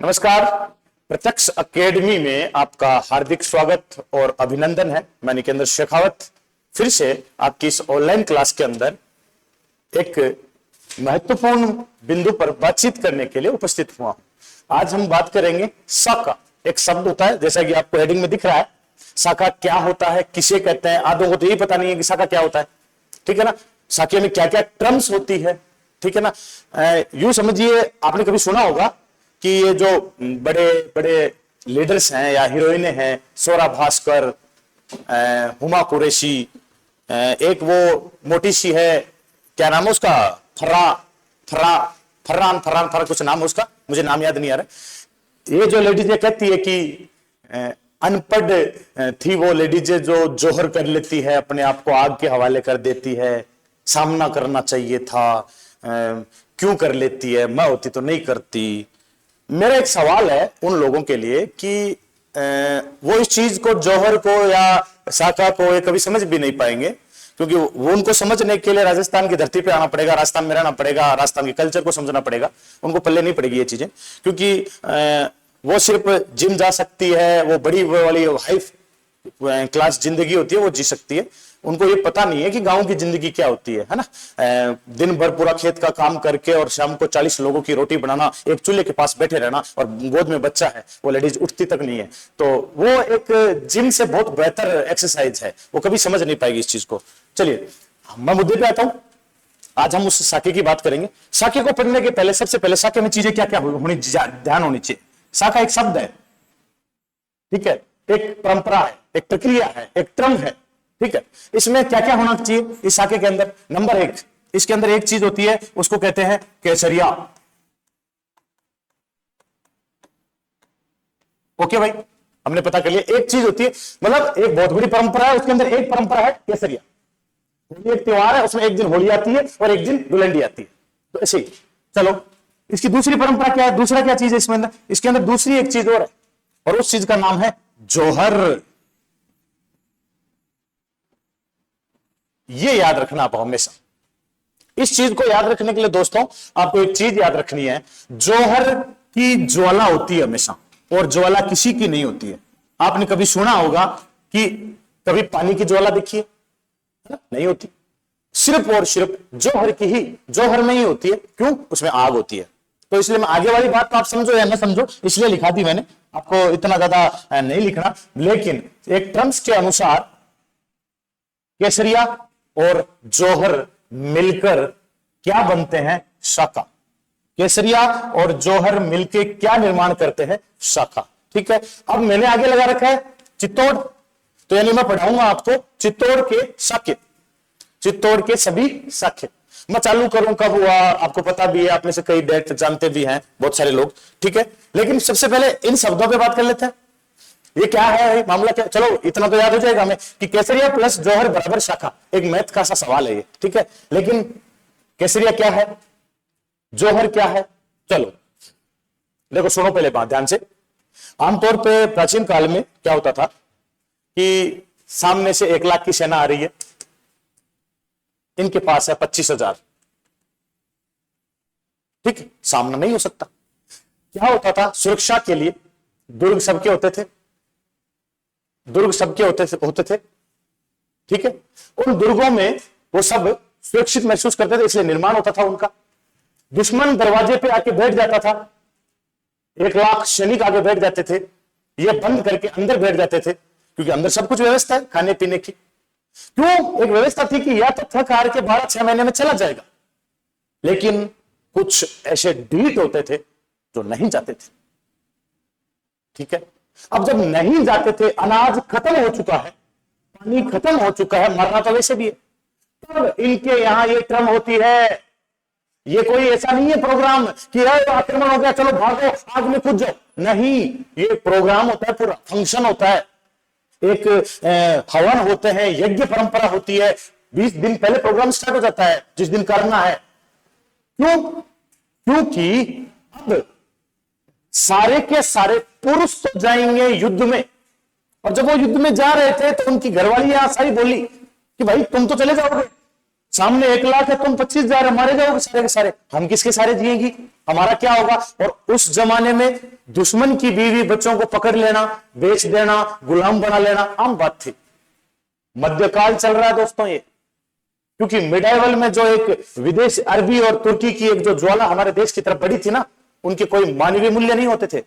नमस्कार। प्रत्यक्ष एकेडमी में आपका हार्दिक स्वागत और अभिनंदन है। मैं निकेंद्र शेखावत फिर से आपकी इस ऑनलाइन क्लास के अंदर एक महत्वपूर्ण बिंदु पर बातचीत करने के लिए उपस्थित हुआ हूं। आज हम बात करेंगे साका। एक शब्द होता है, जैसा कि आपको हेडिंग में दिख रहा है। साका क्या होता है, किसे कहते हैं? आधों को तो यही पता नहीं है कि साका क्या होता है, ठीक है ना। साके में क्या क्या टर्म्स होती है, ठीक है ना। यूं समझिए, आपने कभी सुना होगा कि ये जो बड़े बड़े लीडर्स हैं या हीरोइनें हैं, स्वरा भास्कर, हुमा कुरैशी, एक वो मोटी सी है, क्या नाम है उसका, फरहान कुछ नाम है उसका, मुझे नाम याद नहीं आ रहा। ये जो लेडीज कहती है कि अनपढ़ थी वो लेडीज जो जोहर कर लेती है, अपने आप को आग के हवाले कर देती है, सामना करना चाहिए था, क्यों कर लेती है, मैं होती तो नहीं करती। मेरा एक सवाल है उन लोगों के लिए कि वो इस चीज को, जौहर को या साका को, ये कभी समझ भी नहीं पाएंगे, क्योंकि वो उनको समझने के लिए राजस्थान की धरती पे आना पड़ेगा, राजस्थान में रहना पड़ेगा, राजस्थान के कल्चर को समझना पड़ेगा। उनको पल्ले नहीं पड़ेगी ये चीजें, क्योंकि वो सिर्फ जिम जा सकती है, वो बड़ी वो वाली हाई क्लास जिंदगी होती है वो जी सकती है। उनको ये पता नहीं है कि गांव की जिंदगी क्या होती है ना। दिन भर पूरा खेत का काम करके और शाम को 40 लोगों की रोटी बनाना, एक चूल्हे के पास बैठे रहना, और गोद में बच्चा है, वो लेडीज उठती तक नहीं है, तो वो एक जिम से बहुत बेहतर एक्सरसाइज है। वो कभी समझ नहीं पाएगी इस चीज को। चलिए मैं मुद्दे पे आता हूं। आज हम उस साके की बात करेंगे। साके को पढ़ने के पहले, सबसे पहले साके में चीजें क्या क्या होनी, ध्यान होनी चाहिए। साका एक शब्द है, ठीक है, एक परंपरा है, एक प्रक्रिया है, एक क्रम है, ठीक है। इसमें क्या क्या होना चाहिए इस साके के अंदर? नंबर एक, इसके अंदर एक चीज होती है, उसको कहते हैं केसरिया। ओके भाई, हमने पता कर लिया। एक चीज होती है, मतलब एक बहुत बड़ी परंपरा है, उसके अंदर एक परंपरा है केसरिया। होली एक त्योहार है, उसमें एक दिन होली आती है और एक दिन दुलंडी आती है, तो ऐसे ही। चलो, इसकी दूसरी परंपरा क्या है, दूसरा क्या चीज है इसमें अंदर? इसके अंदर दूसरी एक चीज और है, और उस चीज का नाम है जौहर। ये याद रखना आप हमेशा। इस चीज को याद रखने के लिए दोस्तों आपको एक चीज याद रखनी है, जौहर की ज्वाला होती है हमेशा, और ज्वाला किसी की नहीं होती है। आपने कभी सुना होगा कि कभी पानी की ज्वाला देखी है? नहीं होती। सिर्फ और सिर्फ जौहर की ही, जौहर में ही होती है। क्यों? उसमें आग होती है। तो इसलिए मैं आगे वाली बात तो आप समझो या ना समझो, इसलिए लिखा थी मैंने, आपको इतना ज्यादा नहीं लिखना, लेकिन एक टर्म्स के अनुसार केसरिया और जौहर मिलकर क्या बनते हैं? साका। केसरिया और जौहर मिलकर क्या निर्माण करते हैं? साका, ठीक है। अब मैंने आगे लगा रखा है चित्तौड़, तो यानी मैं पढ़ाऊंगा आपको चित्तौड़ के साके, चित्तौड़ के सभी साके। मैं चालू करूं कब हुआ आपको पता भी है, आप में से कई डेट जानते भी हैं बहुत सारे लोग, ठीक है। लेकिन सबसे पहले इन शब्दों पे बात कर लेते हैं। ये क्या है, मामला क्या? चलो इतना तो याद हो जाएगा हमें कि केसरिया प्लस जौहर बराबर शाखा। एक मैथ का सा सवाल है ये, ठीक है। लेकिन केसरिया क्या है, जौहर क्या है? चलो देखो, सुनो पहले बात ध्यान से। आमतौर पे प्राचीन काल में क्या होता था कि सामने से 1 लाख की सेना आ रही है, इनके पास है 25,000, ठीक है, सामना नहीं हो सकता। क्या होता था, सुरक्षा के लिए दुर्ग सबके होते थे, दुर्ग सबके होते थे, ठीक है। उन दुर्गों में वो सब सुरक्षित महसूस करते थे, इसलिए निर्माण होता था उनका। दुश्मन दरवाजे पे आके बैठ जाता था, 1 लाख सैनिक आगे बैठ जाते थे, ये बंद करके अंदर बैठ जाते थे, क्योंकि अंदर सब कुछ व्यवस्था है खाने पीने की। क्यों? एक व्यवस्था थी कि या तो थक हार के 12-6 महीने में चला जाएगा, लेकिन कुछ ऐसे ढीठ होते थे जो नहीं जाते थे, ठीक है। अब जब नहीं जाते थे, अनाज खत्म हो चुका है, पानी खत्म हो चुका है, मरना तो वैसे भी है, तब इनके यहां ये क्रम होती है। ये कोई ऐसा नहीं है प्रोग्राम कि आक्रमण हो गया चलो भागो आग में कूद जाओ, नहीं, ये प्रोग्राम होता है, पूरा फंक्शन होता है। एक हवन होते हैं, यज्ञ परंपरा होती है, 20 दिन पहले प्रोग्राम स्टार्ट हो जाता है जिस दिन करना है। क्यों? क्योंकि अब सारे के सारे पुरुष तो जाएंगे युद्ध में, और जब वो युद्ध में जा रहे थे तो उनकी घरवाली सारी बोली कि भाई तुम तो चले जाओगे, सामने 1 लाख है, तुम 25,000 है, मारे जाओगे सारे के सारे, हम किसके सारे जिएंगी, हमारा क्या होगा। और उस जमाने में दुश्मन की बीवी बच्चों को पकड़ लेना, बेच देना, गुलाम बना लेना आम बात थी। मध्यकाल चल रहा है दोस्तों ये, क्योंकि मिडाइवल में जो एक विदेश अरबी और तुर्की की एक जो ज्वाला हमारे देश की तरफ बढ़ी थी ना, उनके कोई मानवीय मूल्य नहीं होते थे,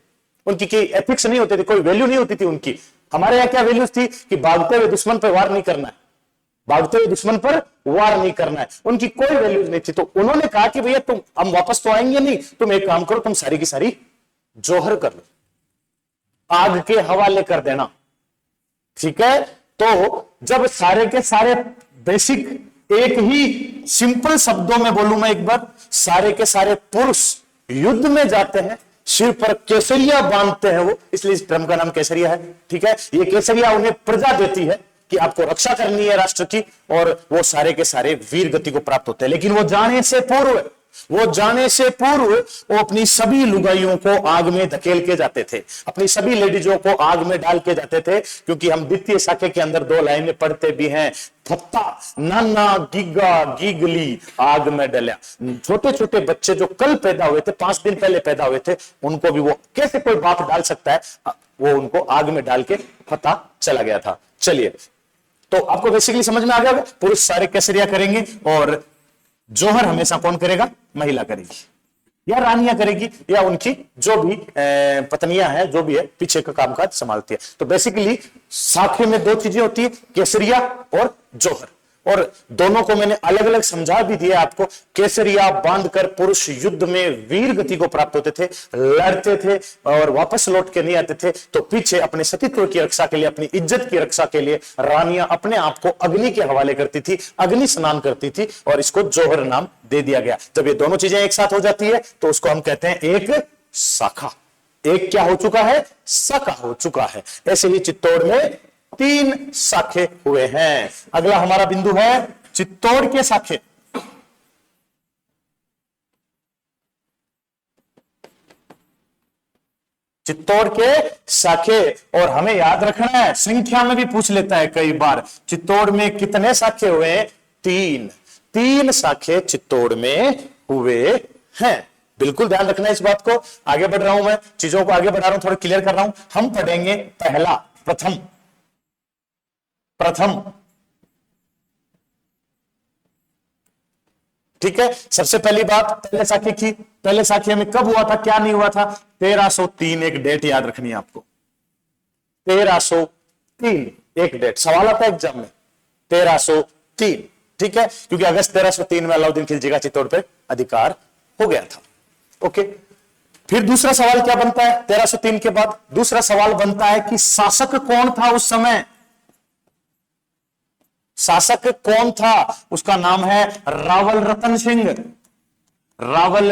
उनकी कोई एथिक्स नहीं होते थे, कोई वैल्यू नहीं होती थी उनकी। हमारे यहां क्या वैल्यूज थी कि भागते हुए दुश्मन पर वार नहीं करना है, भागते हुए दुश्मन पर वार नहीं करना है, उनकी कोई वैल्यूज नहीं थी। तो उन्होंने कहा कि भैया तुम, हम वापस तो आएंगे नहीं, तुम एक काम करो, तुम सारी की सारी जोहर कर लो, आग के हवाले कर देना, ठीक है। तो जब सारे के सारे बेसिक, एक ही सिंपल शब्दों में बोलूं मैं एक बार, सारे के सारे पुरुष युद्ध में जाते हैं, सिर पर केसरिया बांधते हैं वो, इसलिए इस ड्रम का नाम केसरिया है, ठीक है। ये केसरिया उन्हें प्रजा देती है कि आपको रक्षा करनी है राष्ट्र की, और वो सारे के सारे वीर गति को प्राप्त होते हैं। लेकिन वो जाने से पूर्व वो अपनी सभी लुगाइयों को आग में धकेल के जाते थे, अपनी सभी लेडीजों को आग में डाल के जाते थे, क्योंकि हम द्वितीय शाखे के अंदर 2 लाइनें पढ़ते भी हैं, फत्ता नाना गिग्गा गिगली आग में डल्या। छोटे छोटे बच्चे जो कल पैदा हुए थे, 5 दिन पहले पैदा हुए थे, उनको भी वो कैसे कोई बाप डाल सकता है, वो उनको आग में डाल के पता चला गया था। चलिए, तो आपको बेसिकली समझ में आ गया, पुरुष सारे केसरिया करेंगे और जोहर हमेशा कौन करेगा, महिला करेगी, या रानियां करेगी, या उनकी जो भी पत्नियां हैं, जो भी है पीछे का कामकाज संभालती है। तो बेसिकली साखे में 2 चीजें होती है, केसरिया और जोहर, और दोनों को मैंने अलग अलग समझा भी दिया आपको। केसरिया बांधकर पुरुष युद्ध में वीर गति को प्राप्त होते थे, लड़ते थे और वापस लौट के नहीं आते थे। तो पीछे अपने सतीत्व की रक्षा के लिए, अपनी इज्जत की रक्षा के लिए रानियां अपने आप को अग्नि के हवाले करती थी, अग्नि स्नान करती थी, और इसको जोहर नाम दे दिया गया। जब ये दोनों चीजें एक साथ हो जाती है तो उसको हम कहते हैं एक शाखा। एक क्या हो चुका है, शाखा हो चुका है। ऐसे ही चित्तौड़ में 3 शाखे हुए हैं। अगला हमारा बिंदु है चित्तौड़ के शाखे। चित्तौड़ के शाखे, और हमें याद रखना है, संख्या में भी पूछ लेता है कई बार, चित्तौड़ में कितने शाखे हुए, 3 शाखे चित्तौड़ में हुए हैं। बिल्कुल ध्यान रखना है इस बात को। आगे बढ़ रहा हूं मैं, चीजों को आगे बढ़ा रहा हूं, थोड़ा क्लियर कर रहा हूं। हम पढ़ेंगे पहला, प्रथम, ठीक है। सबसे पहली बात पहले शाखे की, पहले शाखे में कब हुआ था, क्या नहीं हुआ था, 1303 एक डेट याद रखनी है आपको, 1303 एक डेट, सवाल आता है एग्जाम में, 1303, ठीक है, क्योंकि अगस्त 1303 में अलाउद्दीन खिलजी का चित्तौड़ पे अधिकार हो गया था। ओके, फिर दूसरा सवाल क्या बनता है, 1303 के बाद दूसरा सवाल बनता है कि शासक कौन था उस समय, शासक कौन था, उसका नाम है रावल रतन सिंह, रावल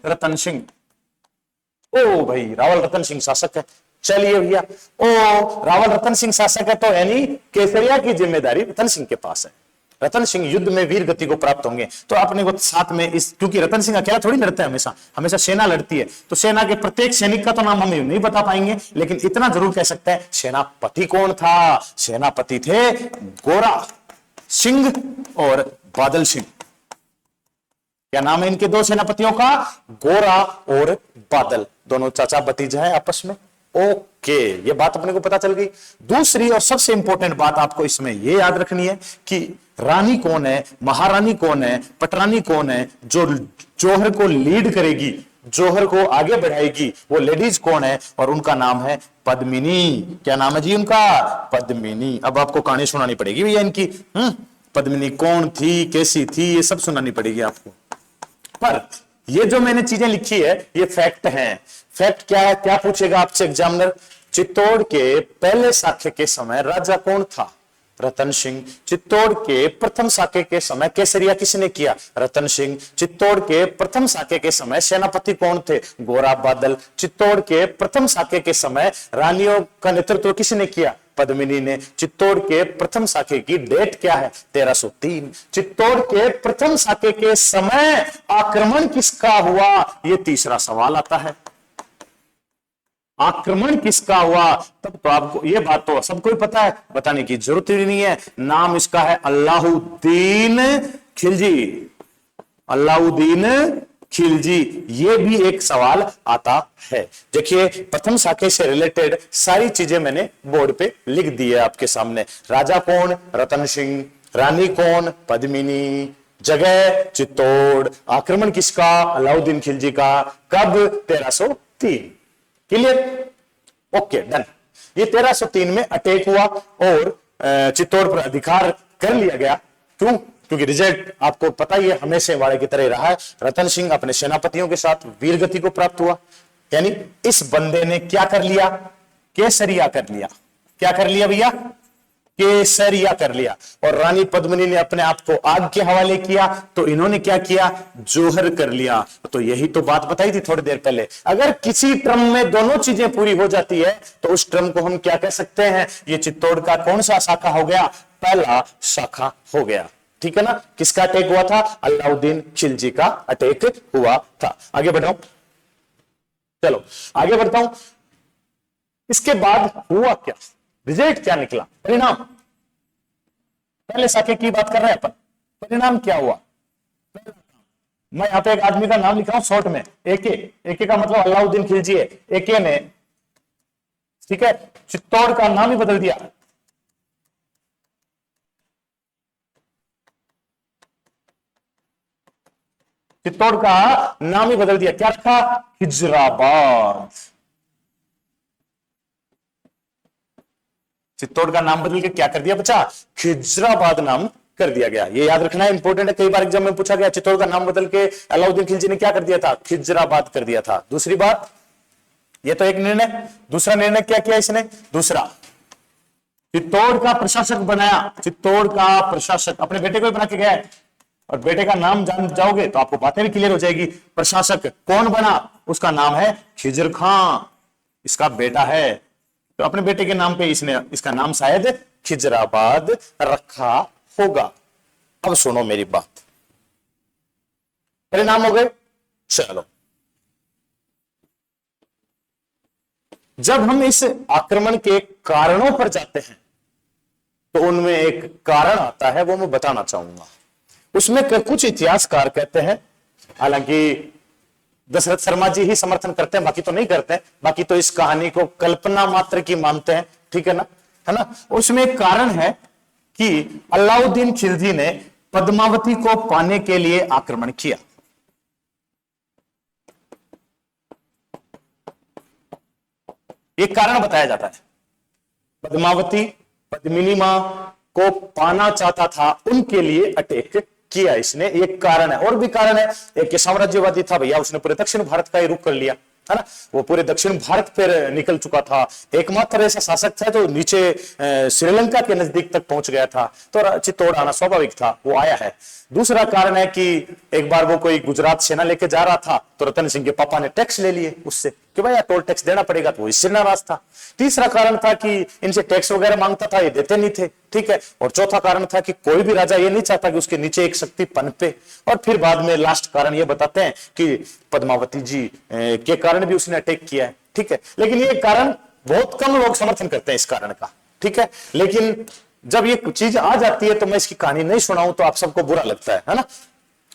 रतन सिंह। ओ भाई, रावल रतन सिंह शासक है, चलिए भैया, ओ रावल रतन सिंह शासक है, तो यानी केसरिया की जिम्मेदारी रतन सिंह के पास है। रतन सिंह युद्ध में वीर गति को प्राप्त होंगे। तो अपने को साथ में इस, क्योंकि रतन सिंह अकेला थोड़ी लड़ता है, हमेशा हमेशा सेना लड़ती है, तो सेना के प्रत्येक सैनिक का तो नाम हम नहीं बता पाएंगे, लेकिन इतना जरूर कह सकते हैं सेनापति कौन था। सेनापति थे गोरा सिंह और बादल सिंह। क्या नाम है इनके 2 सेनापतियों का, गोरा और बादल, दोनों चाचा भतीजा है आपस में। ओके, ये बात अपने को पता चल गई। दूसरी और सबसे इंपॉर्टेंट बात आपको इसमें ये याद रखनी है कि रानी कौन है, महारानी कौन है, पटरानी कौन है, जो जोहर को लीड करेगी, जोहर को आगे बढ़ाएगी, वो लेडीज कौन है, और उनका नाम है पद्मिनी। क्या नाम है जी उनका, पद्मिनी। अब आपको कहानी सुनानी पड़ेगी भैया इनकी, पद्मिनी कौन थी, कैसी थी, ये सब सुनानी पड़ेगी आपको। पर ये जो मैंने चीजें लिखी है ये फैक्ट हैं। फैक्ट क्या है, क्या पूछेगा आपसे एग्जामिनर, चित्तौड़ के पहले शाखे के समय राजा कौन था, रतन सिंह। चित्तौड़ के प्रथम शाखे के समय केसरिया किसने किया, रतन सिंह। चित्तौड़ के प्रथम शाखे के समय सेनापति कौन थे, गोरा बादल। चित्तौड़ के प्रथम शाखे के समय रानियों का नेतृत्व किसने किया, पद्मिनी ने। चित्तौड़ के प्रथम शाखे की डेट क्या है, 1303। चित्तौड़ के प्रथम शाखे के समय आक्रमण किसका हुआ, यह तीसरा सवाल आता है। आक्रमण किसका हुआ, तब तो आपको यह बात तो सबको ही पता है, बताने की जरूरत ही नहीं है। नाम इसका है अलाउद्दीन खिलजी, अलाउद्दीन खिलजी, ये भी एक सवाल आता है। देखिए प्रथम शाखा से रिलेटेड सारी चीजें मैंने बोर्ड पे लिख दी है आपके सामने। राजा कौन? रतन सिंह। रानी कौन? पद्मिनी। जगह चित्तौड़। आक्रमण किसका? अलाउद्दीन खिलजी का। कब? 1303। क्लियर? Okay done. ये 1303 में अटैक हुआ और चित्तौड़ पर अधिकार कर लिया गया। क्यों? क्योंकि रिजल्ट आपको पता ही है, हमेशा वाले की तरह रहा है। रतन सिंह अपने सेनापतियों के साथ वीर गति को प्राप्त हुआ। यानी इस बंदे ने क्या कर लिया? केसरिया कर लिया। क्या कर लिया भैया? केसरिया कर लिया। और रानी पद्मिनी ने अपने आप को आग के हवाले किया, तो इन्होंने क्या किया? जोहर कर लिया। तो यही तो बात बताई थी थोड़ी देर पहले। अगर किसी ट्रम में दोनों चीजें पूरी हो जाती है तो उस ट्रम को हम क्या कह सकते हैं? ये चित्तौड़ का कौन सा शाखा हो गया? पहला शाखा हो गया। ठीक है ना? किसका अटैक हुआ था? अलाउद्दीन खिलजी का अटैक हुआ था। आगे बढ़ाऊं, चलो आगे बढ़ता हूं। इसके बाद हुआ क्या? रिजल्ट क्या निकला? परिणाम। पहले शाखा की बात कर रहे हैं अपन। परिणाम क्या हुआ? मैं यहां पे एक आदमी का नाम लिखा हूं शॉर्ट में, एके। एके का मतलब अलाउद्दीन खिलजी है। एके ने, ठीक है, चित्तौड़ का नाम ही बदल दिया। चित्तौड़ का नाम ही बदल दिया। क्या था? खिजराबाद। चित्तौड़ का नाम बदल के क्या कर दिया बच्चा? खिजराबाद नाम कर दिया गया। ये याद रखना है, इंपॉर्टेंट है। कई बार एग्जाम में पूछा गया चित्तौड़ का नाम बदल के अलाउद्दीन खिलजी ने क्या कर दिया था? खिजराबाद कर दिया था। दूसरी बात, ये तो एक निर्णय। दूसरा निर्णय क्या किया इसने? दूसरा, चित्तौड़ का प्रशासक बनाया। चित्तौड़ का प्रशासक अपने बेटे को ही बना के गया है। और बेटे का नाम जान जाओगे तो आपको बातें भी क्लियर हो जाएगी। प्रशासक कौन बना? उसका नाम है खिजर खां। इसका बेटा है, तो अपने बेटे के नाम पे इसने इसका नाम शायद खिजराबाद रखा होगा। अब सुनो मेरी बात। परिणाम हो गए। चलो, जब हम इस आक्रमण के कारणों पर जाते हैं तो उनमें एक कारण आता है, वो मैं बताना चाहूंगा। उसमें कुछ इतिहासकार कहते हैं, हालांकि दशरथ शर्मा जी ही समर्थन करते हैं, बाकी तो नहीं करते हैं। बाकी तो इस कहानी को कल्पना मात्र की मानते हैं। ठीक है ना? है ना? उसमें एक कारण है कि अलाउद्दीन खिलजी ने पद्मावती को पाने के लिए आक्रमण किया। एक कारण बताया जाता है। पद्मावती, पद्मिनी मां को पाना चाहता था, उनके लिए अटैक किया इसने। एक कारण है। और भी कारण है। एक साम्राज्यवादी था भैया, उसने पूरे दक्षिण भारत का ही रुख कर लिया, है ना? वो पूरे दक्षिण भारत पर निकल चुका था। एकमात्र ऐसा शासक था जो नीचे श्रीलंका के नजदीक तक पहुंच गया था। तो चित्तौड़ आना स्वाभाविक था, वो आया है। दूसरा कारण है कि एक बार वो कोई गुजरात सेना लेके जा रहा था, तो रतन सिंह के पापा ने टैक्स ले लिए उससे कि भाई टोल टैक्स देना पड़ेगा, तो वो इससे नाराज था। तीसरा कारण था कि इनसे टैक्स वगैरह मांगता था, ये देते नहीं थे। ठीक है। और चौथा कारण था कि कोई भी राजा ये नहीं चाहता कि उसके नीचे एक शक्ति पनपे। और फिर बाद में लास्ट कारण ये बताते हैं कि पद्मावती जी के कारण भी उसने अटैक किया है। ठीक है। लेकिन ये कारण बहुत कम लोग समर्थन करते हैं इस कारण का। ठीक है। लेकिन जब ये चीज आ जाती है तो मैं इसकी कहानी नहीं सुनाऊं तो आप सबको बुरा लगता है ना?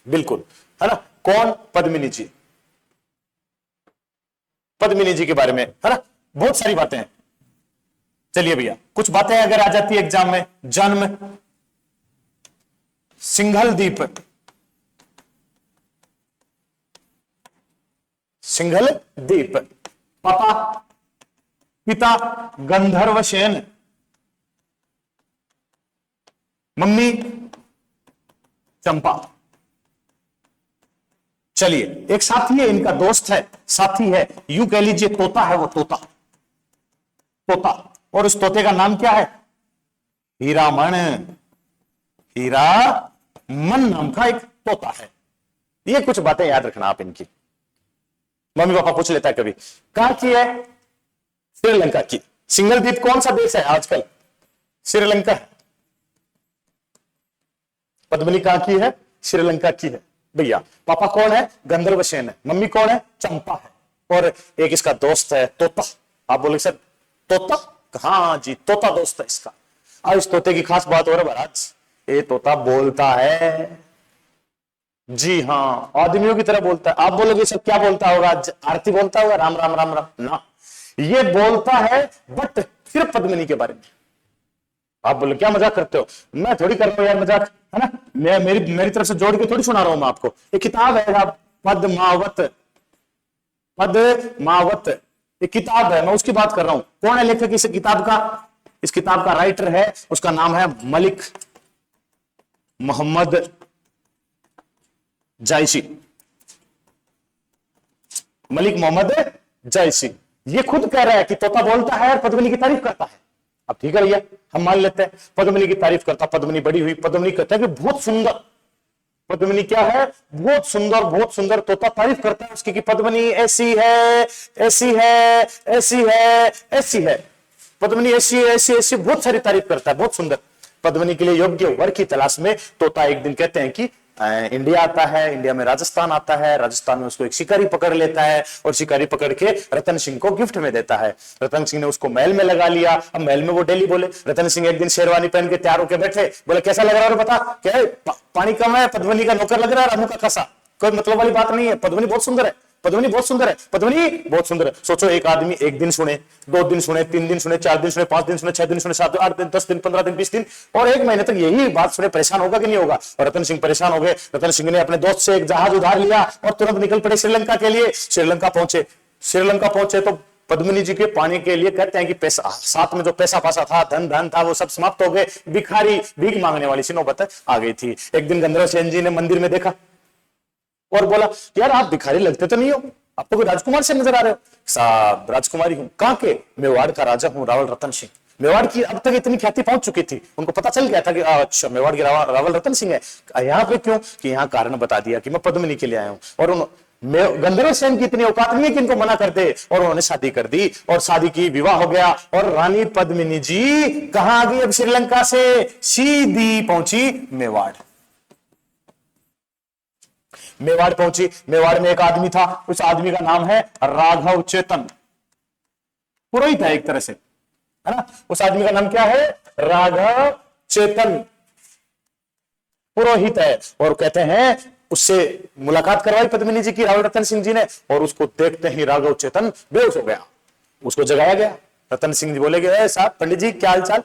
बिल्कुल, है ना? कौन? पद्मिनी जी। पद्मिनी जी के बारे में, है ना, बहुत सारी बातें हैं। चलिए भैया, कुछ बातें अगर आ जाती है एग्जाम में। जन्म सिंघल द्वीप, सिंघल द्वीप। पापा, पिता गंधर्व सेन, मम्मी चंपा। चलिए, एक साथी है इनका, दोस्त है, साथी है, यूं कह लीजिए तोता है वो, तोता। तोता। और उस तोते का नाम क्या है? हीरामन। हीरामन नाम का एक तोता है। ये कुछ बातें याद रखना आप इनकी। मम्मी पापा पूछ लेता है कभी, कहां की है? श्रीलंका की। सिंघल द्वीप कौन सा देश है आजकल? श्रीलंका है। पद्मिनी कहां की है? श्रीलंका की है भैया। पापा कौन है? गंधर्व सेन है। मम्मी कौन है? चंपा है। और एक इसका दोस्त है तोता। आप बोले सर तोता? हाँ जी, तोता दोस्त है इसका। अब इस तोते की खास बात हो रहा है महाराज, ये तोता बोलता है। जी हाँ, आदमियों की तरह बोलता है। आप बोलोगे सब क्या बोलता होगा, आरती बोलता होगा, राम राम राम राम ना, ये बोलता है बट सिर्फ पद्मिनी के बारे में। आप बोलो क्या मजाक करते हो, मैं थोड़ी कर रहा हूं यार मजाक, है ना, मैं मेरी मेरी तरफ से जोड़ के थोड़ी सुना रहा हूं मैं आपको। एक किताब है आप, पद्मावत, पद्मावत एक किताब है, मैं उसकी बात कर रहा हूं। कौन है लेखक इस किताब का, इस किताब का राइटर है, उसका नाम है मलिक मोहम्मद जायसी, मलिक मोहम्मद जायसी। ये खुद कह रहा है कि तोता बोलता है और पद्मिनी की तारीफ करता है। अब ठीक है भैया, हम मान लेते हैं पद्मिनी की तारीफ करता, पद्मिनी बड़ी हुई, पद्मिनी कहता है कि बहुत सुंदर, पद्मिनी क्या है, बहुत सुंदर, बहुत सुंदर। तोता तारीफ करता है उसकी कि पद्मिनी ऐसी है, ऐसी है, ऐसी है, ऐसी है, पद्मिनी ऐसी है, ऐसी ऐसी, बहुत सारी तारीफ करता है, बहुत सुंदर। पद्मिनी के लिए योग्य वर की तलाश में तोता एक दिन कहते हैं कि इंडिया आता है, इंडिया में राजस्थान आता है, राजस्थान में उसको एक शिकारी पकड़ लेता है और शिकारी पकड़ के रतन सिंह को गिफ्ट में देता है। रतन सिंह ने उसको महल में लगा लिया। अब महल में वो डेली बोले, रतन सिंह एक दिन शेरवानी पहन के तैयार होकर बैठे, बोले कैसा लग रहा है बता, क्या पानी कम है, पद्मिनी का नौकर लग रहा है, रामू का कसा, कोई मतलब वाली बात नहीं है, पद्मिनी बहुत सुंदर है, पद्मिनी बहुत सुंदर है, पद्मिनी बहुत सुंदर है। सोचो एक आदमी एक दिन सुने, 2 दिन सुने, 3 दिन सुने, 4 दिन सुने, 5 दिन सुने, 6 दिन सुने, 7 दिन, 8 दिन, 10 दिन, 15 दिन, 20 दिन और 1 महीने तक यही बात सुने, परेशान होगा कि नहीं होगा। और रतन सिंह परेशान हो गए। रतन सिंह ने अपने दोस्त से एक जहाज उधार लिया और तुरंत निकल पड़े श्रीलंका के लिए। श्रीलंका पहुंचे, श्रीलंका पहुंचे तो पद्मिनी जी के पानी के लिए कहते हैं कि पैसा, साथ में जो पैसा पासा था, धन धन था, वो सब समाप्त हो गए। भिखारी, भीख मांगने वाली सी नौबत आ गई थी। एक दिन गंधर्व सेन जी ने मंदिर में देखा और बोला यार आप भिखारी लगते तो नहीं हो, आप तो कोई राजकुमार से नजर आ रहे हो। साहब राजकुमारी हूं, कहां के, मेवाड़ का राजा हूं, रावल रतन सिंह। मेवाड़ की अब तक इतनी ख्याति पहुंच चुकी थी, उनको पता चल गया था कि अच्छा मेवाड़ के रावल रतन सिंह है। यहाँ पे क्यों, कि यहाँ कारण बता दिया कि मैं पद्मिनी के लिए आया हूं। और गंधर्व सेन की इतनी औकात नहीं कि इनको मना कर दे, और उन्होंने शादी कर दी और शादी की, विवाह हो गया। और रानी पद्मिनी जी कहां आ गई अब, श्रीलंका से सीधी पहुंची मेवाड़। मेवाड़ पहुंची, मेवाड़ में एक आदमी था, उस आदमी का नाम है राघव चेतन, पुरोहित है एक तरह से, है ना। उस आदमी का नाम क्या है, राघव चेतन, पुरोहित है। और कहते हैं उससे मुलाकात करवाई पद्मिनी जी की रावल रतन सिंह जी ने, और उसको देखते ही राघव चेतन बेहोश हो गया, उसको जगाया गया। रतन सिंह जी बोले कि साहब पंडित जी क्या हाल चाल,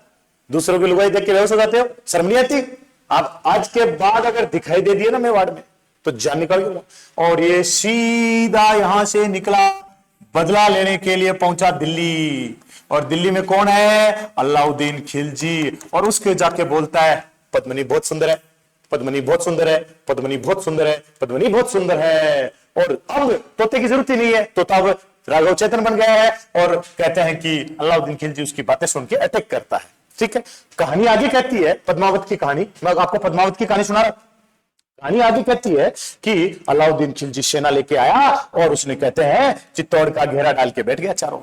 दूसरों की लुगाई देख के बेहोश हो जाते हो, शर्म नहीं आती। आप आज के बाद अगर दिखाई दे दिए ना मेवाड़ में तो जान निकल गया। और ये सीधा यहां से निकला, बदला लेने के लिए पहुंचा दिल्ली। और दिल्ली में कौन है, अलाउद्दीन खिलजी। और उसके जाके बोलता है पद्मिनी बहुत सुंदर है, पद्मिनी बहुत सुंदर है, पद्मिनी बहुत सुंदर है, पद्मिनी बहुत सुंदर है। और अब तोते की जरूरत ही नहीं है, तोता अब राघव चेतन बन गया है। और कहते हैं कि अलाउद्दीन खिलजी उसकी बातें सुन के अटैक करता है। ठीक है, कहानी आगे कहती है पद्मावत की कहानी, मैं आपको पद्मावत की कहानी सुना रहा। कहानी आगे कहती है कि अलाउद्दीन खिलजी सेना लेके आया और उसने कहते हैं चित्तौड़ का घेरा डाल के बैठ गया चारों,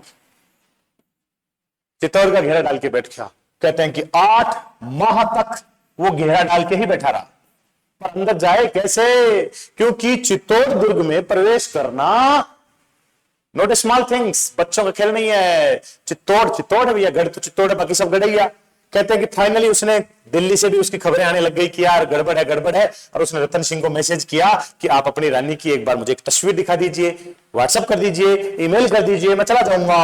चित्तौड़ का घेरा डाल के बैठ गया। कहते हैं कि 8 माह तक वो घेरा डाल के ही बैठा रहा, पर अंदर जाए कैसे, क्योंकि चित्तौड़ दुर्ग में प्रवेश करना नॉट ए स्मॉल थिंग्स, बच्चों का खेल नहीं है। चित्तौड़ चित्तौड़ है भैया, गढ़ तो चित्तौड़ है, बाकी सब गढ़ैया। कहते हैं कि फाइनली उसने दिल्ली से भी उसकी खबरें आने लग गई कि यार गड़बड़ है गड़बड़ है। और उसने रतन सिंह को मैसेज किया कि आप अपनी रानी की एक बार मुझे एक तस्वीर दिखा दीजिए, व्हाट्सएप कर दीजिए, ईमेल कर दीजिए, मैं चला जाऊंगा।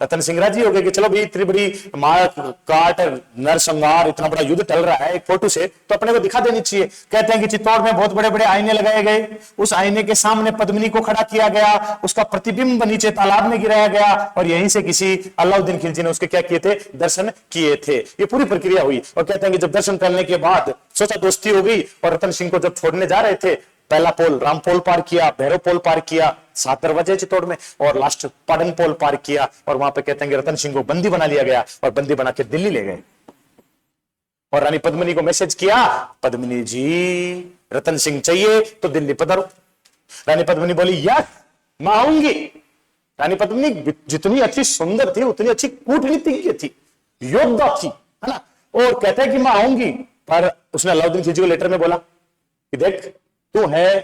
रतन सिंह राजी हो गए कि चलो भाई इतनी बड़ी मार काट नरसंहार, इतना बड़ा युद्ध चल रहा है, एक फोटो से तो अपने को दिखा देनी चाहिए। कहते हैं कि चित्तौड़ में बहुत बड़े बड़े आईने लगाए गए, उस आईने के सामने पद्मिनी को खड़ा किया गया, उसका प्रतिबिंब नीचे तालाब में गिराया गया और यहीं से किसी अलाउद्दीन खिलजी ने उसके क्या किए थे, दर्शन किए थे। ये पूरी प्रक्रिया हुई। और कहते हैं कि जब दर्शन करने के बाद सोचा दोस्ती हो गई, और रतन सिंह को जब छोड़ने जा रहे थे, पहला पोल राम पोल पार किया, भैरव पोल पार किया, 7 दरवाजे चित्तौड़ में, और लास्ट पाटन पोल पार किया। और वहां पे कहते हैं कि रतन सिंह को बंदी बना लिया गया और बंदी बना के दिल्ली ले गए। और रानी पद्मिनी को मैसेज किया, पद्मिनी जी रतन सिंह चाहिए तो दिल्ली पधारो। रानी पद्मिनी बोली यस मैं आऊंगी। रानी पद्मिनी जितनी अच्छी सुंदर थी उतनी अच्छी कूटनीतिज्ञ थी, योद्धा थी, है ना। और कहते हैं कि मैं आऊंगी, पर उसने अलाउद्दीन खिलजी को लेटर में बोला कि देख तू है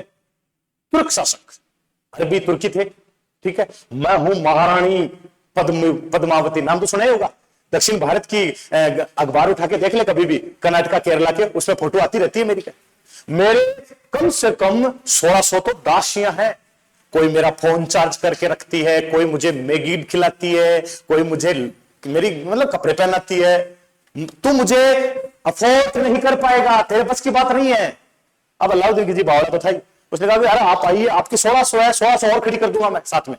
तुर्क शासक, अरबी तुर्की थे, ठीक है, मैं हूं महारानी पद्मावती, नाम तो सुना ही होगा। दक्षिण भारत की अखबार उठा के देख ले कभी भी, कर्नाटका केरला के, उसमें फोटो आती रहती है मेरी। मेरे कम से कम 1600 तो दासियां हैं। कोई मेरा फोन चार्ज करके रखती है, कोई मुझे मैगी खिलाती है, कोई मुझे मेरी मतलब कपड़े पहनाती है। तू मुझे अफोर्ड नहीं कर पाएगा, तेरे बस की बात नहीं है। अब अलाउद्दीन खिलजी बावड़ा तो था ही, उसने कहा अरे आप आइए, आपकी 1600 है, 1600 और खड़ी कर दूंगा मैं साथ में,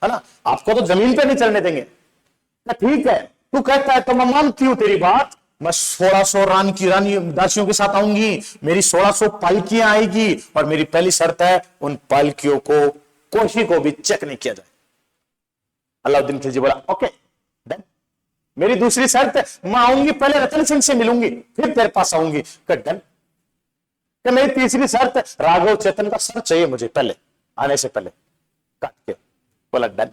है ना, आपको तो जमीन पे नहीं चलने देंगे। ठीक है, तू कहता है तो मैं मानती हूं तेरी बात, मैं 1600 रानी दासियों के साथ आऊंगी, मेरी 1600 पालकियां आएगी, और मेरी पहली शर्त है उन पालकियों को कोई को भी चेक नहीं किया जाए। अलाउद्दीन खिलजी बोला ओके डन। मेरी दूसरी शर्त है मैं आऊंगी पहले रतन सिंह से मिलूंगी फिर तेरे पास आऊंगी, डन। मेरी तीसरी शर्त है राघव चेतन का सर चाहिए मुझे पहले आने से पहले, काट के। बोला डन।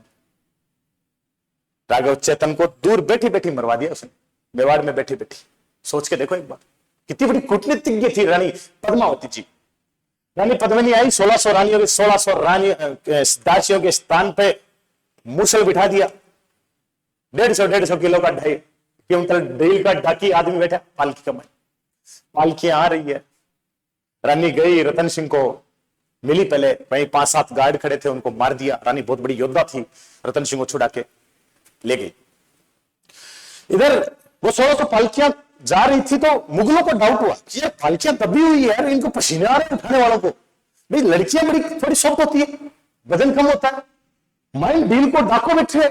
राघव चेतन को दूर बैठी बैठी मरवा दिया उसने, मेवाड़ में बैठी बैठी। सोच के देखो एक बार, कितनी बड़ी कूटनीतिज्ञ थी रानी पद्मावती जी। रानी पद्मिनी आई, 1600 रानियों के 1600 रानी दासियों के स्थान पे मूसल बिठा दिया। 150 किलो का ढाई क्विंटल ढील का ढाकी आदमी बैठा पालकी का। पालकी आ रही है, रानी गई, रतन सिंह को मिली, पहले वहीं 5-7 गार्ड खड़े थे, उनको मार दिया। रानी बहुत बड़ी योद्धा थी, रतन सिंह को छुड़ा के ले गई। इधर वो 1600 पालकियां जा रही थी तो मुगलों को डाउट हुआ कि ये पालकियां दबी हुई है, इनको पसीने आ रहे हैं उठाने वालों को। भाई लड़कियां बड़ी थोड़ी सॉफ्ट होती है, वजन कम होता है। माइंड डील को डाको बैठे,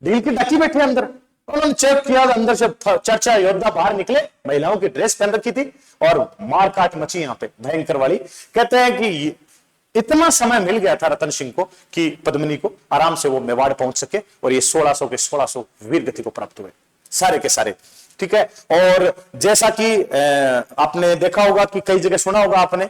डील की डाकी बैठे अंदर। उन्होंने चेक किया, अंदर से 4 योद्धा बाहर निकले, महिलाओं की ड्रेस पहन रखी थी, और मारकाट मची यहां पे भयंकर वाली। कहते हैं कि इतना समय मिल गया था रतन सिंह को कि पद्मिनी को आराम से वो मेवाड़ पहुंच सके, और ये 1600 के 1600 वीर गति को प्राप्त हुए सारे के सारे। ठीक है, और जैसा कि आपने देखा होगा कि कई जगह सुना होगा आपने,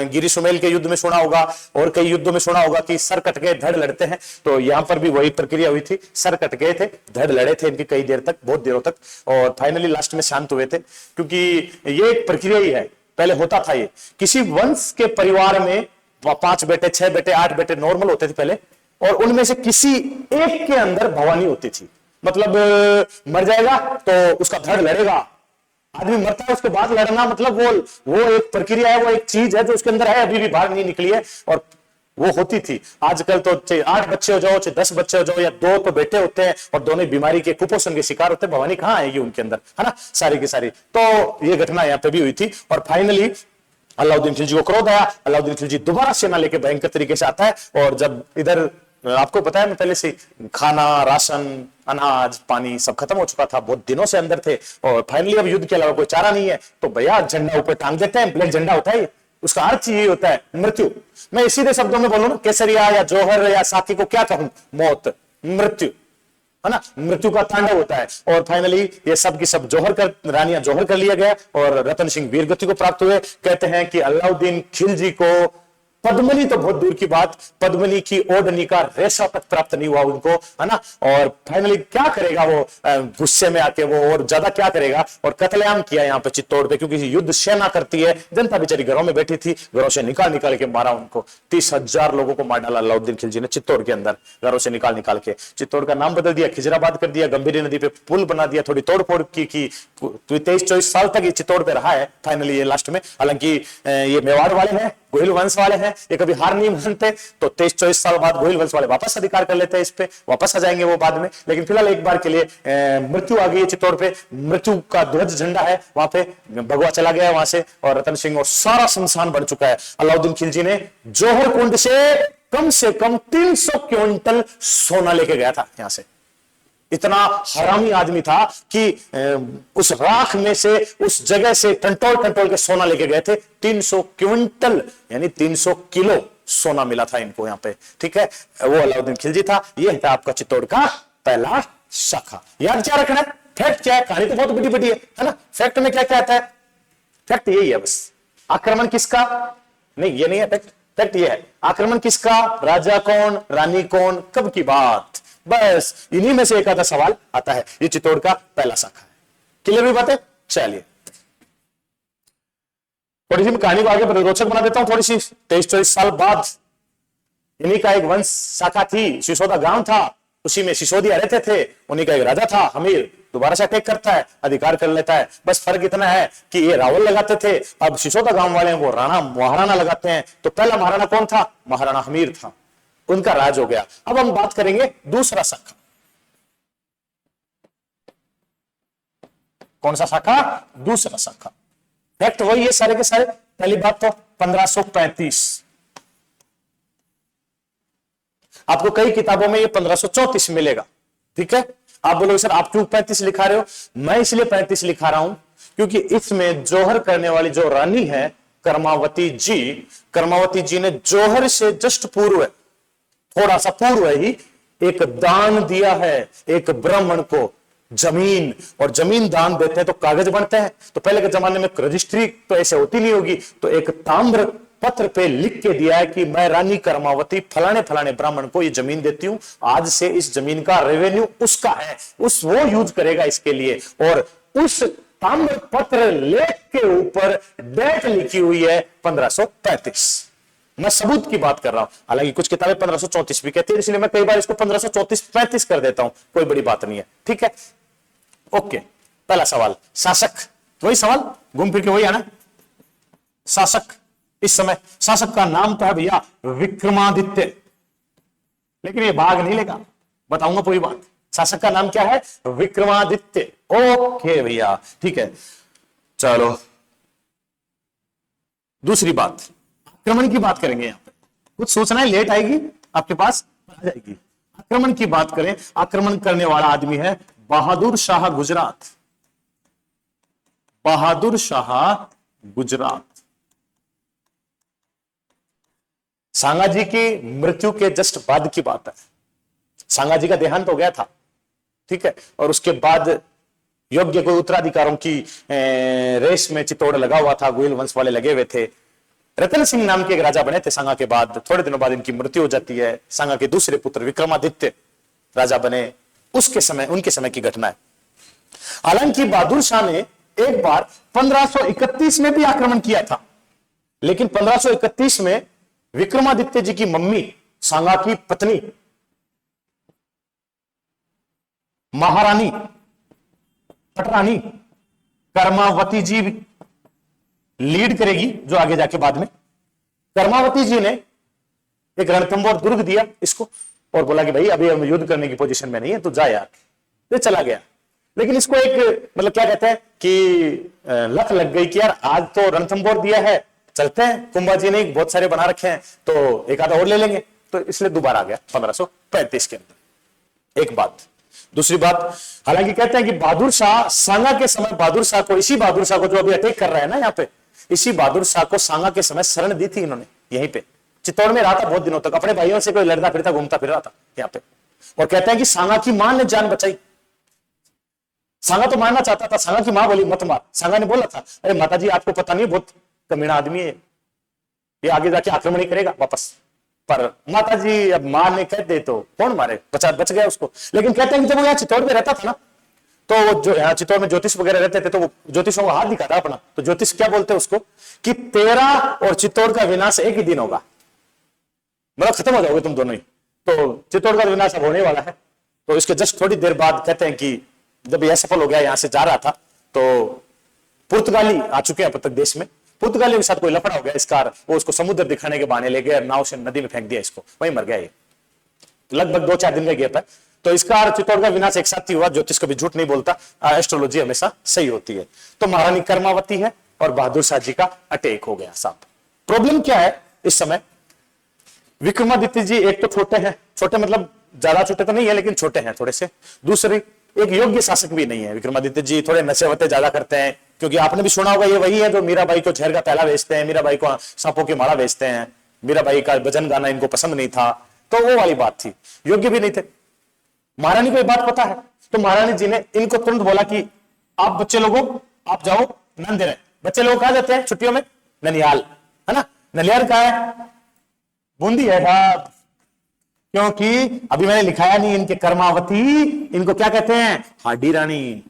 गिरी सुमेल के युद्ध में सुना होगा, और कई युद्धों में सुना होगा कि सर कट गए धड़ लड़ते हैं। तो यहां पर भी वही प्रक्रिया हुई थी, सर कट गए थे, धड़ लड़े थे इनकी कई देर तक, बहुत देरों तक, और फाइनली लास्ट में शांत हुए थे। क्योंकि ये एक प्रक्रिया ही है, पहले होता था ये, किसी वंश के परिवार में 5 बेटे, 6 बेटे, 8 बेटे नॉर्मल होते थे पहले, और उनमें से किसी एक के अंदर भवानी होती थी। मतलब मर जाएगा तो उसका धड़ लड़ेगा, आदमी मरता है उसके बाद लड़ना, मतलब वो एक प्रक्रिया है, वो एक चीज है जो उसके अंदर है, अभी भी बाहर नहीं निकली है, और वो होती थी। आजकल तो चाहे 8 बच्चे हो जाओ, चाहे 10 बच्चे हो जाओ, या 2 तो बेटे होते हैं और दोनों बीमारी के कुपोषण के शिकार होते हैं, भवानी कहां आएगी उनके अंदर, है ना, सारी की सारी। तो ये घटना यहाँ पे भी हुई थी, और फाइनली अलाउद्दीन खिलजी को क्रोध आया। अलाउद्दीन खिलजी दोबारा सेना लेके भयंकर तरीके से आता है, और जब इधर आपको पता है मैं पहले से खाना, राशन, अनाज, पानी सब खत्म हो चुका था, बहुत दिनों से अंदर थे, और फाइनली अब युद्ध के अलावा कोई चारा नहीं है, तो भैया झंडा ऊपर टांग देते हैं। ब्लैक झंडा होता है, उसका अर्थ यही होता है मृत्यु। मैं सीधे शब्दों में बोलूं, केसरिया या जौहर या साथी को क्या कहूं, मौत, मृत्यु, है ना, मृत्यु का तांडव होता है। और फाइनली ये सब की सब जौहर कर, रानियां जौहर कर लिया गया, और रतन सिंह वीरगति को प्राप्त हुए। कहते हैं कि अलाउद्दीन खिलजी को पद्मिनी तो बहुत दूर की बात, पद्मिनी की ओढ़नी का रेशा तक प्राप्त नहीं हुआ उनको, है ना। और फाइनली क्या करेगा वो, गुस्से में आके वो और ज्यादा क्या करेगा, और कत्लेआम किया यहाँ पे चित्तौड़ पे, क्योंकि युद्ध सेना करती है, जनता बेचारी घरों में बैठी थी, घरों से निकाल निकाल के मारा उनको। 30,000 लोगों को मार डाला अलाउद्दीन खिलजी ने चित्तौड़ के अंदर, घरों से निकाल निकाल के। चित्तौड़ का नाम बदल दिया, खिजराबाद कर दिया, गंभीरी नदी पे पुल बना दिया, थोड़ी तोड़फोड़ की 23-24 साल तक ये चित्तौड़ पे रहा है। फाइनली ये लास्ट में, हालांकि ये मेवाड़ वाले हैं, गोहिल वंश वाले हैं, ये कभी हार नहीं मानते, तो 23-24 साल बाद गोहिल वंश वाले वापस अधिकार कर लेते हैं इस पे, वापस आ जाएंगे वो बाद में। लेकिन फिलहाल एक बार के लिए मृत्यु आ गई है चित्तौड़ पे, मृत्यु का ध्वज झंडा है वहां पे, भगवा चला गया वहां से, और रतन सिंह और सारा शमशान बन चुका है। अलाउद्दीन खिलजी ने जौहर कुंड से कम 300 क्विंटल सोना लेके गया था यहां से। इतना हरामी आदमी था कि उस राख में से, उस जगह से टंटोल के सोना लेके गए थे। 300 क्विंटल यानी 300 किलो सोना मिला था इनको यहाँ पे। ठीक है, वो अलाउद्दीन खिलजी था। ये था आपका चित्तौड़ का पहला शाखा। याद क्या रखना है, फैक्ट क्या है, कहानी तो बहुत बड़ी बड़ी है ना। फैक्ट में क्या क्या आता है, फैक्ट यही है बस, आक्रमण किसका, नहीं ये नहीं है फैक्ट, फैक्ट ये है आक्रमण किसका, राजा कौन, रानी कौन, कब की बात, बस इन्हीं में से एक आधा सवाल आता है। ये चित्तौड़ का पहला शाखा है। क्लियर हुई बात है। चलिए थोड़ी सी मैं कहानी को आगे रोचक बना देता हूं थोड़ी सी। 23-24 साल बाद इन्हीं का एक वंश शाखा थी, सिसोदा गांव था, उसी में सिसोदिया रहते थे, उन्हीं का एक राजा था हमीर, दोबारा से अटैक करता है, अधिकार कर लेता है। बस फर्क इतना है कि ये रावल लगाते थे, अब सिसोदा गांव वाले वो राणा महाराणा लगाते हैं। तो पहला महाराणा कौन था? महाराणा हमीर था, उनका राज हो गया। अब हम बात करेंगे दूसरा शाखा। कौन सा शाखा? दूसरा शाखा। फैक्ट वही है सारे के सारे। पहली बात तो 1535, आपको कई किताबों में ये 1534 मिलेगा, ठीक है। आप बोलोगे सर आप क्यों 35 लिखा रहे हो? मैं इसलिए 35 लिखा रहा हूं क्योंकि इसमें जौहर करने वाली जो रानी है कर्मावती जी ने जौहर से जस्ट पूर्व, थोड़ा सा पूर्व ही एक दान दिया है एक ब्राह्मण को जमीन, और जमीन दान देते हैं तो कागज बनते हैं। तो पहले के जमाने में रजिस्ट्री तो ऐसे होती नहीं होगी, तो एक ताम्र पत्र पे लिख के दिया है कि मैं रानी कर्मावती फलाने फलाने ब्राह्मण को ये जमीन देती हूं, आज से इस जमीन का रेवेन्यू उसका है, वो यूज करेगा इसके लिए। और उस ताम्र पत्र लेख के ऊपर डेट लिखी हुई है 1535। मैं सबूत की बात कर रहा हूं, हालांकि कुछ किताबें 1534 भी कहती है, इसलिए मैं कई बार इसको 1534-35 कर देता हूं, कोई बड़ी बात नहीं है, ठीक है। ओके, पहला सवाल, शासक, वही सवाल घूम फिर के वही आना। शासक, इस समय शासक का नाम तो है भैया विक्रमादित्य, लेकिन ये भाग नहीं लेगा, बताऊंगा पूरी बात। शासक का नाम क्या है? विक्रमादित्य। ओके भैया, ठीक है। चलो दूसरी बात, आक्रमण की बात करेंगे। यहां पे कुछ सोचना है, लेट आएगी आपके पास, आ जाएगी। आक्रमण की बात करें, आक्रमण करने वाला आदमी है बहादुर शाह गुजरात। बहादुर शाह गुजरात। सांगाजी की मृत्यु के जस्ट बाद की बात है। सांगाजी का देहांत हो गया था, ठीक है, और उसके बाद योग्य कोई उत्तराधिकारों की रेस में चित्तौड़ लगा हुआ था, गोयल वंश वाले लगे हुए थे। रतन सिंह नाम के एक राजा बने थे सांगा के बाद, थोड़े दिनों बाद इनकी मृत्यु हो जाती है। सांगा के दूसरे पुत्र विक्रमादित्य राजा बने, उसके समय, उनके समय की घटना है। हालांकि बहादुर शाह ने एक बार 1531 में भी आक्रमण किया था, लेकिन 1531 में विक्रमादित्य जी की मम्मी, सांगा की पत्नी महारानी पटरानी कर्मावती जी लीड करेगी, जो आगे जाके बाद में। कर्मावती जी ने एक रणथंबोर दुर्ग दिया इसको और बोला कि भाई अभी हम युद्ध करने की पोजीशन में नहीं है, तो जा यार। तो चला गया, लेकिन इसको एक मतलब क्या कहते हैं कि लत लग गई कि यार आज तो रणथंबोर दिया है, चलते हैं, कुंभा जी ने बहुत सारे बना रखे हैं तो एक आधा और ले लेंगे, तो इसलिए दोबारा आ गया 1535 के अंदर। एक बात। दूसरी बात, हालांकि कहते हैं कि बहादुर शाह, सांगा के समय बहादुर शाह को, इसी बहादुर शाह को जो अभी अटैक कर रहा है ना यहाँ पे, इसी बहादुर शाह को सांगा के समय शरण दी थी इन्होंने, यहीं पे चित्तौड़ में रहा था बहुत दिनों तक, अपने भाइयों से कोई लड़ता फिरता घूमता फिर रहा था यहाँ पे। और कहते हैं कि सांगा की मां ने जान बचाई। सांगा तो मारना चाहता था, सांगा की मां बोली मत मार। सांगा ने बोला था अरे माता जी आपको पता नहीं बहुत कमीना आदमी है, ये आगे जाके आक्रमण ही करेगा वापस। पर माता जी अब मां ने कह दे तो कौन मारे, बच गया उसको। लेकिन कहते हैं कि जब वो यहाँ चित्तौड़ में रहता था ना, तो वो जो यहाँ चित्तौड़ में ज्योतिष वगैरह रहते थे, तो वो ज्योतिषों का हाथ दिखाता अपना, तो ज्योतिष क्या बोलते हैं उसको कि तेरा और चित्तौड़ का विनाश एक ही दिन होगा, मतलब खत्म हो जाओगे तुम दोनों ही। तो चित्तौड़ का विनाश अब होने वाला है। तो इसके जस्ट थोड़ी देर बाद कहते हैं कि जब यह सफल हो गया, यहां से जा रहा था, तो पुर्तगाली आ चुके हैं अब तक देश में, पुर्तगालियों के साथ कोई लफड़ा हो गया इस कार, वो उसको समुद्र दिखाने के बहाने ले गए, नाव से नदी में फेंक दिया इसको, वहीं मर गया ये। लगभग 2-4 दिन का गैप है। तो इसका चित्तौड़ का विनाश एक साथ ही हुआ। ज्योतिष कभी झूठ नहीं बोलता, एस्ट्रोलॉजी हमेशा सही होती है। तो महारानी कर्मावती है और बहादुर शाह जी का अटैक हो गया साहब। प्रॉब्लम क्या है इस समय, विक्रमादित्य जी एक तो छोटे हैं, छोटे मतलब ज्यादा छोटे तो नहीं है लेकिन छोटे हैं थोड़े से। दूसरी, एक योग्य शासक भी नहीं है। विक्रमादित्य जी थोड़े नशे वते ज्यादा करते हैं, क्योंकि आपने भी सुना होगा ये वही है जो मीराबाई को जहर का प्याला बेचते हैं, मीराबाई को सांपों की माला बेचते हैं। मीराबाई का भजन गाना इनको पसंद नहीं था, तो वो वाली बात थी। योग्य भी नहीं थे। महारानी को ये बात पता है, तो महारानी जी ने इनको तुरंत बोला कि आप बच्चे लोगों आप जाओ नंद रहे। बच्चे लोग कहां जाते हैं छुट्टियों में? ननिहाल, है ना। ननिहाल कहां है? बूंदी है साहब, क्योंकि अभी मैंने लिखाया नहीं, इनके कर्मावती, इनको क्या कहते हैं? हाडी रानी।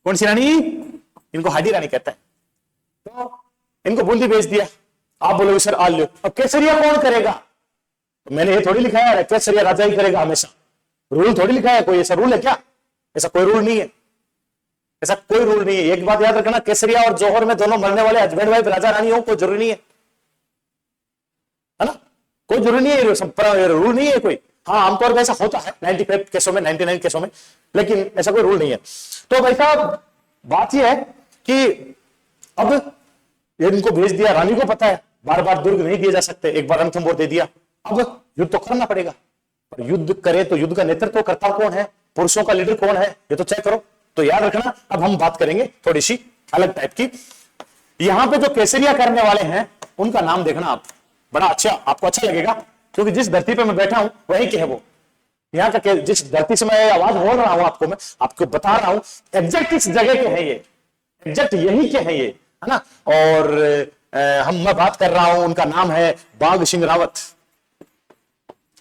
कौन सी रानी? इनको हाडी रानी कहते हैं। तो इनको बूंदी भेज दिया। आप बोलोगे सर आ लो, अब केसरिया कौन करेगा? तो मैंने ये थोड़ी लिखाया है केसरिया राजा ही करेगा हमेशा। रूल थोड़ी लिखा है, कोई ऐसा रूल है क्या? ऐसा कोई रूल नहीं है, ऐसा कोई रूल नहीं है। एक बात याद रखना, केसरिया और जौहर में दोनों मरने वाले हस्बैंड वाइफ राजा रानी हो, कोई जरूरी नहीं है ना, कोई जरूरी नहीं है, रूल नहीं है कोई। हाँ आमतौर पर ऐसा होता है 95 केसों में, 99 केसों में, लेकिन ऐसा कोई रूल नहीं है। तो भाई साहब बात यह है कि अब इनको भेज दिया, रानी को पता है बार बार दुर्ग नहीं दिए जा सकते, एक बार रणथंभौर दे दिया, अब युद्ध तो करना पड़ेगा। पर युद्ध करे तो युद्ध का नेतृत्व करता कौन है, पुरुषों का लीडर कौन है, ये तो चेक करो। तो याद रखना, अब हम बात करेंगे थोड़ी सी अलग टाइप की। यहां पे जो केसरिया करने वाले हैं उनका नाम देखना आप, बड़ा अच्छा, आपको अच्छा लगेगा, क्योंकि जिस धरती पे मैं बैठा हूं वही के है वो। यहाँ का जिस धरती से मैं आवाज बोल रहा हूं आपको, मैं आपको बता रहा हूं एग्जैक्ट इस जगह के हैं ये, एग्जैक्ट यही के हैं ये, है ना। और मैं बात कर रहा हूं, उनका नाम है बाघ सिंह रावत।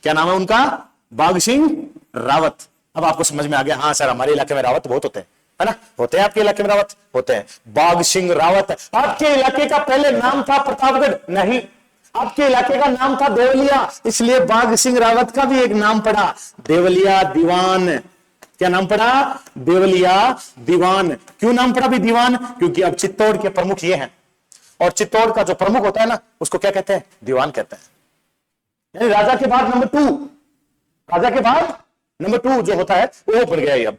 क्या नाम है उनका? बाघ सिंह रावत। अब आपको समझ में आ गया, हाँ सर हमारे इलाके में रावत बहुत होते हैं, है ना, होते हैं आपके इलाके में रावत होते हैं। बाघ सिंह रावत। आपके इलाके का पहले नाम था प्रतापगढ़? नहीं, आपके इलाके का नाम था देवलिया, इसलिए बाघ सिंह रावत का भी एक नाम पड़ा, देवलिया दीवान। क्या नाम पड़ा? देवलिया दीवान। क्यों नाम पड़ा भी दीवान? क्योंकि अब चित्तौड़ के प्रमुख ये हैं, और चित्तौड़ का जो प्रमुख होता है ना, उसको क्या कहते हैं? दीवान कहते हैं। यानी राजा के बाद नंबर 2, राजा के बाद नंबर 2 जो होता है वो बन गया। अब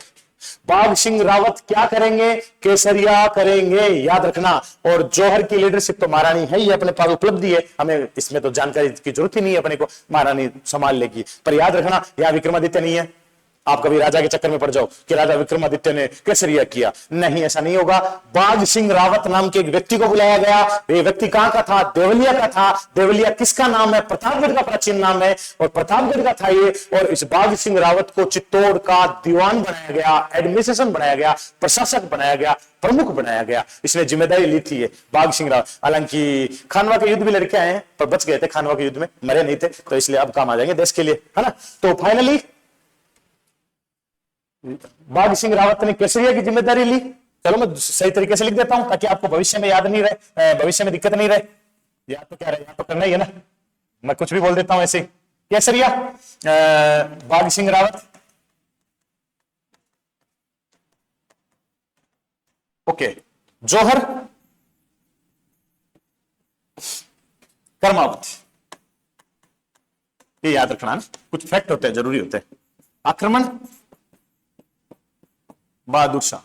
बाघ सिंह रावत क्या करेंगे? केसरिया करेंगे, याद रखना। और जौहर की लीडरशिप तो महारानी है, ये अपने पास उपलब्धि है, हमें इसमें तो जानकारी की जरूरत ही नहीं है, अपने को महारानी संभाल लेगी। पर याद रखना, यहां विक्रमादित्य नहीं है। आप कभी राजा के चक्कर में पड़ जाओ कि राजा विक्रमादित्य ने केसरिया किया, नहीं, ऐसा नहीं होगा। बाघ सिंह रावत नाम के एक व्यक्ति को बुलाया गया। ये व्यक्ति कहां का था? देवलिया का था। देवलिया किसका नाम है? प्रतापगढ़ का प्राचीन नाम है, और प्रतापगढ़ का था ये। और इस बाघ सिंह रावत को चित्तौड़ का दीवान बनाया गया, एडमिनिस्ट्रेशन बनाया गया, प्रशासक बनाया गया, प्रमुख बनाया गया। इसने जिम्मेदारी ली थी ये बाघ सिंह रावत। हालांकि खानवा के युद्ध भी लड़के आए हैं, पर बच गए थे खानवा के युद्ध में, मरे नहीं थे, तो इसलिए अब काम आ जाएंगे देश के लिए, है ना। तो फाइनली बाघ सिंह रावत ने केसरिया की जिम्मेदारी ली। चलो मैं सही तरीके से लिख देता हूं ताकि आपको भविष्य में याद नहीं रहे, भविष्य में दिक्कत नहीं रहे। याद तो क्या रहे, याद तो करना ही है ना, मैं कुछ भी बोल देता हूं ऐसे। केसरिया बाघ सिंह रावत, ओके। जौहर कर्मावती, ये याद रखना ना, कुछ फैक्ट होते हैं, जरूरी होते हैं। आक्रमण बहादुर शाह,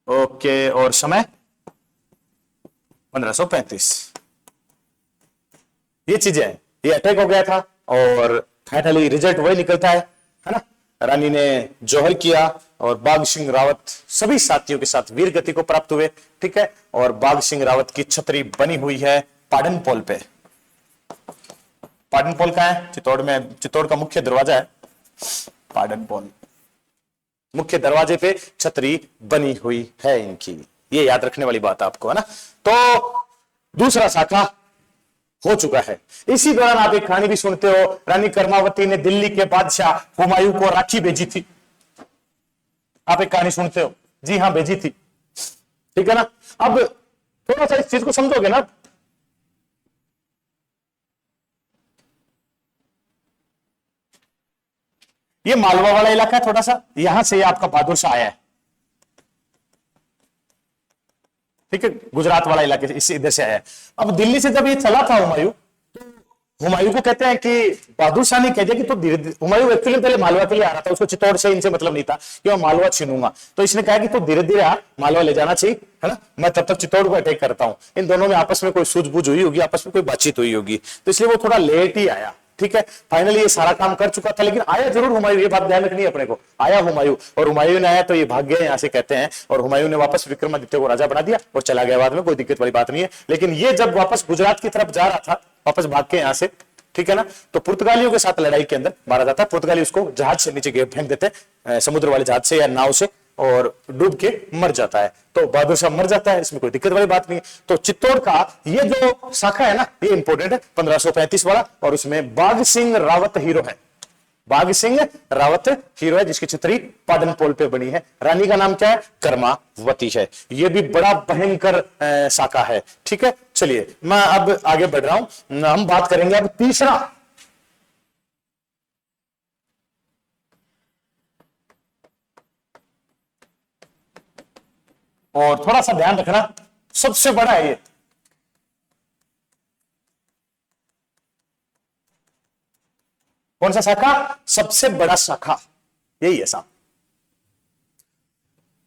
ओके। और समय 1535। ये चीजें हैं, ये अटैक हो गया था और फाइनली रिजल्ट वही निकलता है ना। रानी ने जौहर किया और बाघ सिंह रावत सभी साथियों के साथ वीर गति को प्राप्त हुए, ठीक है। और बाघ सिंह रावत की छतरी बनी हुई है पाटनपोल पे। पाटनपोल का है चित्तौड़ में, चित्तौड़ का मुख्य दरवाजा है पाटनपोल, मुख्य दरवाजे पे छतरी बनी हुई है इनकी। ये याद रखने वाली बात आपको, है ना। तो दूसरा शाखा हो चुका है। इसी दौरान आप एक कहानी भी सुनते हो, रानी कर्मावती ने दिल्ली के बादशाह हुमायूं को राखी भेजी थी। आप एक कहानी सुनते हो, जी हां भेजी थी, ठीक है ना। अब थोड़ा सा इस चीज को समझोगे ना, ये मालवा वाला इलाका है थोड़ा सा, यहां से आपका बहादुर शाह आया है, ठीक है, गुजरात वाला इलाके इस इधर से आया है। अब दिल्ली से जब ये चला था हुमायूं, तो हुमायूं को कहते हैं कि बहादुर शाह ने कह दिया कि तो धीरे धीरे, हुमायूं एक्चुअली पहले मालवा के लिए आ रहा था, उसको चित्तौड़ से इनसे मतलब नहीं था कि मैं मालवा छीनूंगा, तो इसने कहा कि तो धीरे धीरे आ, मालवा ले जाना चाहिए, है ना, मैं तब तक चित्तौड़ को अटैक करता हूं। इन दोनों में आपस में कोई सूझबूझ हुई होगी, आपस में कोई बातचीत हुई होगी, तो इसलिए वो थोड़ा लेट ही आया, ठीक है। फाइनली ये सारा काम कर चुका था, लेकिन आया जरूर हुमायूं, ये बात ध्यान रखनी है अपने को, आया हुमायूं। और हुमायूं ने आया तो ये भाग गए यहां से, कहते हैं, और हुमायूं ने वापस विक्रमादित्य को राजा बना दिया और चला गया बाद में, कोई दिक्कत वाली बात नहीं है। लेकिन ये जब वापस गुजरात की तरफ जा रहा था, वापस भाग के यहां से, ठीक है ना, तो पुर्तगालियों के साथ लड़ाई के अंदर मारा जाता है। पुर्तगाली उसको जहाज से नीचे फेंक देते, समुद्र वाले जहाज से या नाव से, और डूब के मर जाता है। तो बहादुर शाह मर जाता है, इसमें कोई दिक्कत वाली बात नहीं है। तो चित्तौड़ का ये जो शाखा है ना, ये इंपोर्टेंट है, 1535 वाला, और उसमें बाघ सिंह रावत हीरो है। बाघ सिंह रावत हीरो है, जिसकी छतरी पाटनपोल पे बनी है। रानी का नाम क्या है? कर्मावती है। ये भी बड़ा भयंकर शाखा है, ठीक है। चलिए मैं अब आगे बढ़ रहा हूं, हम बात करेंगे अब तीसरा। और थोड़ा सा ध्यान रखना, सबसे बड़ा है ये। कौन सा शाखा? सबसे बड़ा शाखा यही है साहब।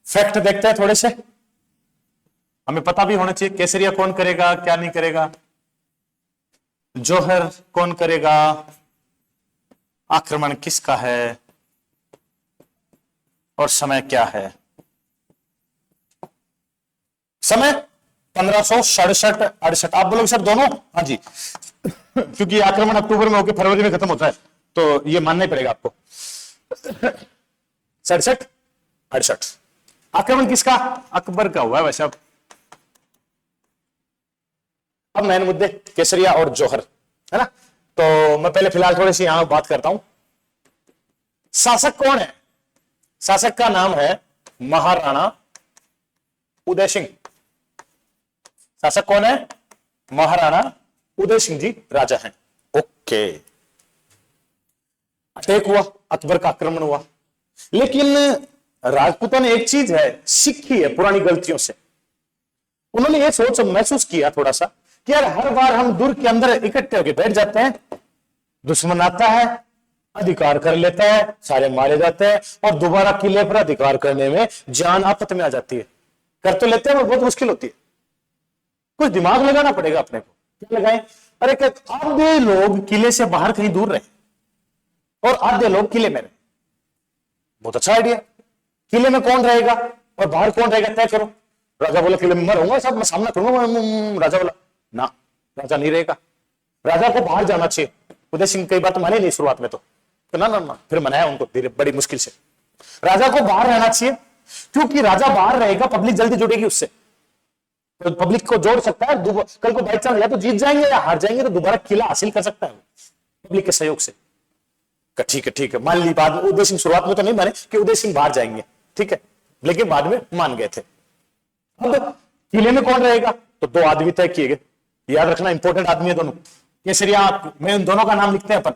फैक्ट देखते हैं थोड़े से, हमें पता भी होना चाहिए केसरिया कौन करेगा क्या नहीं करेगा, जौहर कौन करेगा, आक्रमण किसका है और समय क्या है। समय 1567-68। आप बोलोगे सर दोनों? हाँ जी, क्योंकि आक्रमण अक्टूबर में होकर फरवरी में खत्म होता है, तो ये मानना ही पड़ेगा आपको। 67-68 आक्रमण किसका? अकबर का हुआ है वैसे। अब मैन मुद्दे केसरिया और जौहर है ना, तो मैं पहले फिलहाल थोड़ी सी यहां बात करता हूं। शासक कौन है? शासक का नाम है महाराणा उदय सिंह। शासक कौन है? महाराणा उदय सिंह जी राजा हैं। ओके, अटैक हुआ, अकबर का आक्रमण हुआ, लेकिन राजपूतों ने एक चीज है सीखी है पुरानी गलतियों से। उन्होंने ये सोच महसूस किया थोड़ा सा कि यार हर बार हम दुर्ग के अंदर इकट्ठे होकर बैठ जाते हैं, दुश्मन आता है, अधिकार कर लेता है, सारे मारे जाते हैं, और दोबारा किले पर अधिकार करने में जान आफत में आ जाती है। कर तो लेते हैं और बहुत मुश्किल होती है। कुछ दिमाग लगाना पड़ेगा अपने को। क्या लगाएं? अरे आधे लोग किले से बाहर कहीं दूर रहे और आधे लोग किले में रहे। बहुत अच्छा आइडिया। किले में कौन रहेगा और बाहर कौन रहेगा तय करो। राजा बोला किले में मैं रहूंगा साहब, मैं सामना करूंगा। राजा बोला ना, राजा नहीं रहेगा, राजा को बाहर जाना चाहिए। उदय सिंह कई बात माने नहीं शुरुआत में, तो ना ना ना, फिर मनाया उनको धीरे, बड़ी मुश्किल से। राजा को बाहर रहना चाहिए, क्योंकि राजा बाहर रहेगा पब्लिक जल्दी जुड़ेगी उससे, तो पब्लिक को जोड़ सकता है। कल को बाई चांस या तो जीत जाएंगे या हार जाएंगे, तो दोबारा किला हासिल कर सकता है पब्लिक के सहयोग से। ठीक है ठीक है, मान ली बाद में उदय सिंह शुरुआत में तो नहीं माने कि उदय सिंह बाहर जाएंगे, ठीक है, लेकिन बाद में मान गए थे। अब किले में कौन रहेगा? तो दो आदमी तय किए गए, याद रखना, इंपॉर्टेंट आदमी है दोनों। केसरिया में उन दोनों का नाम लिखते हैं अपन।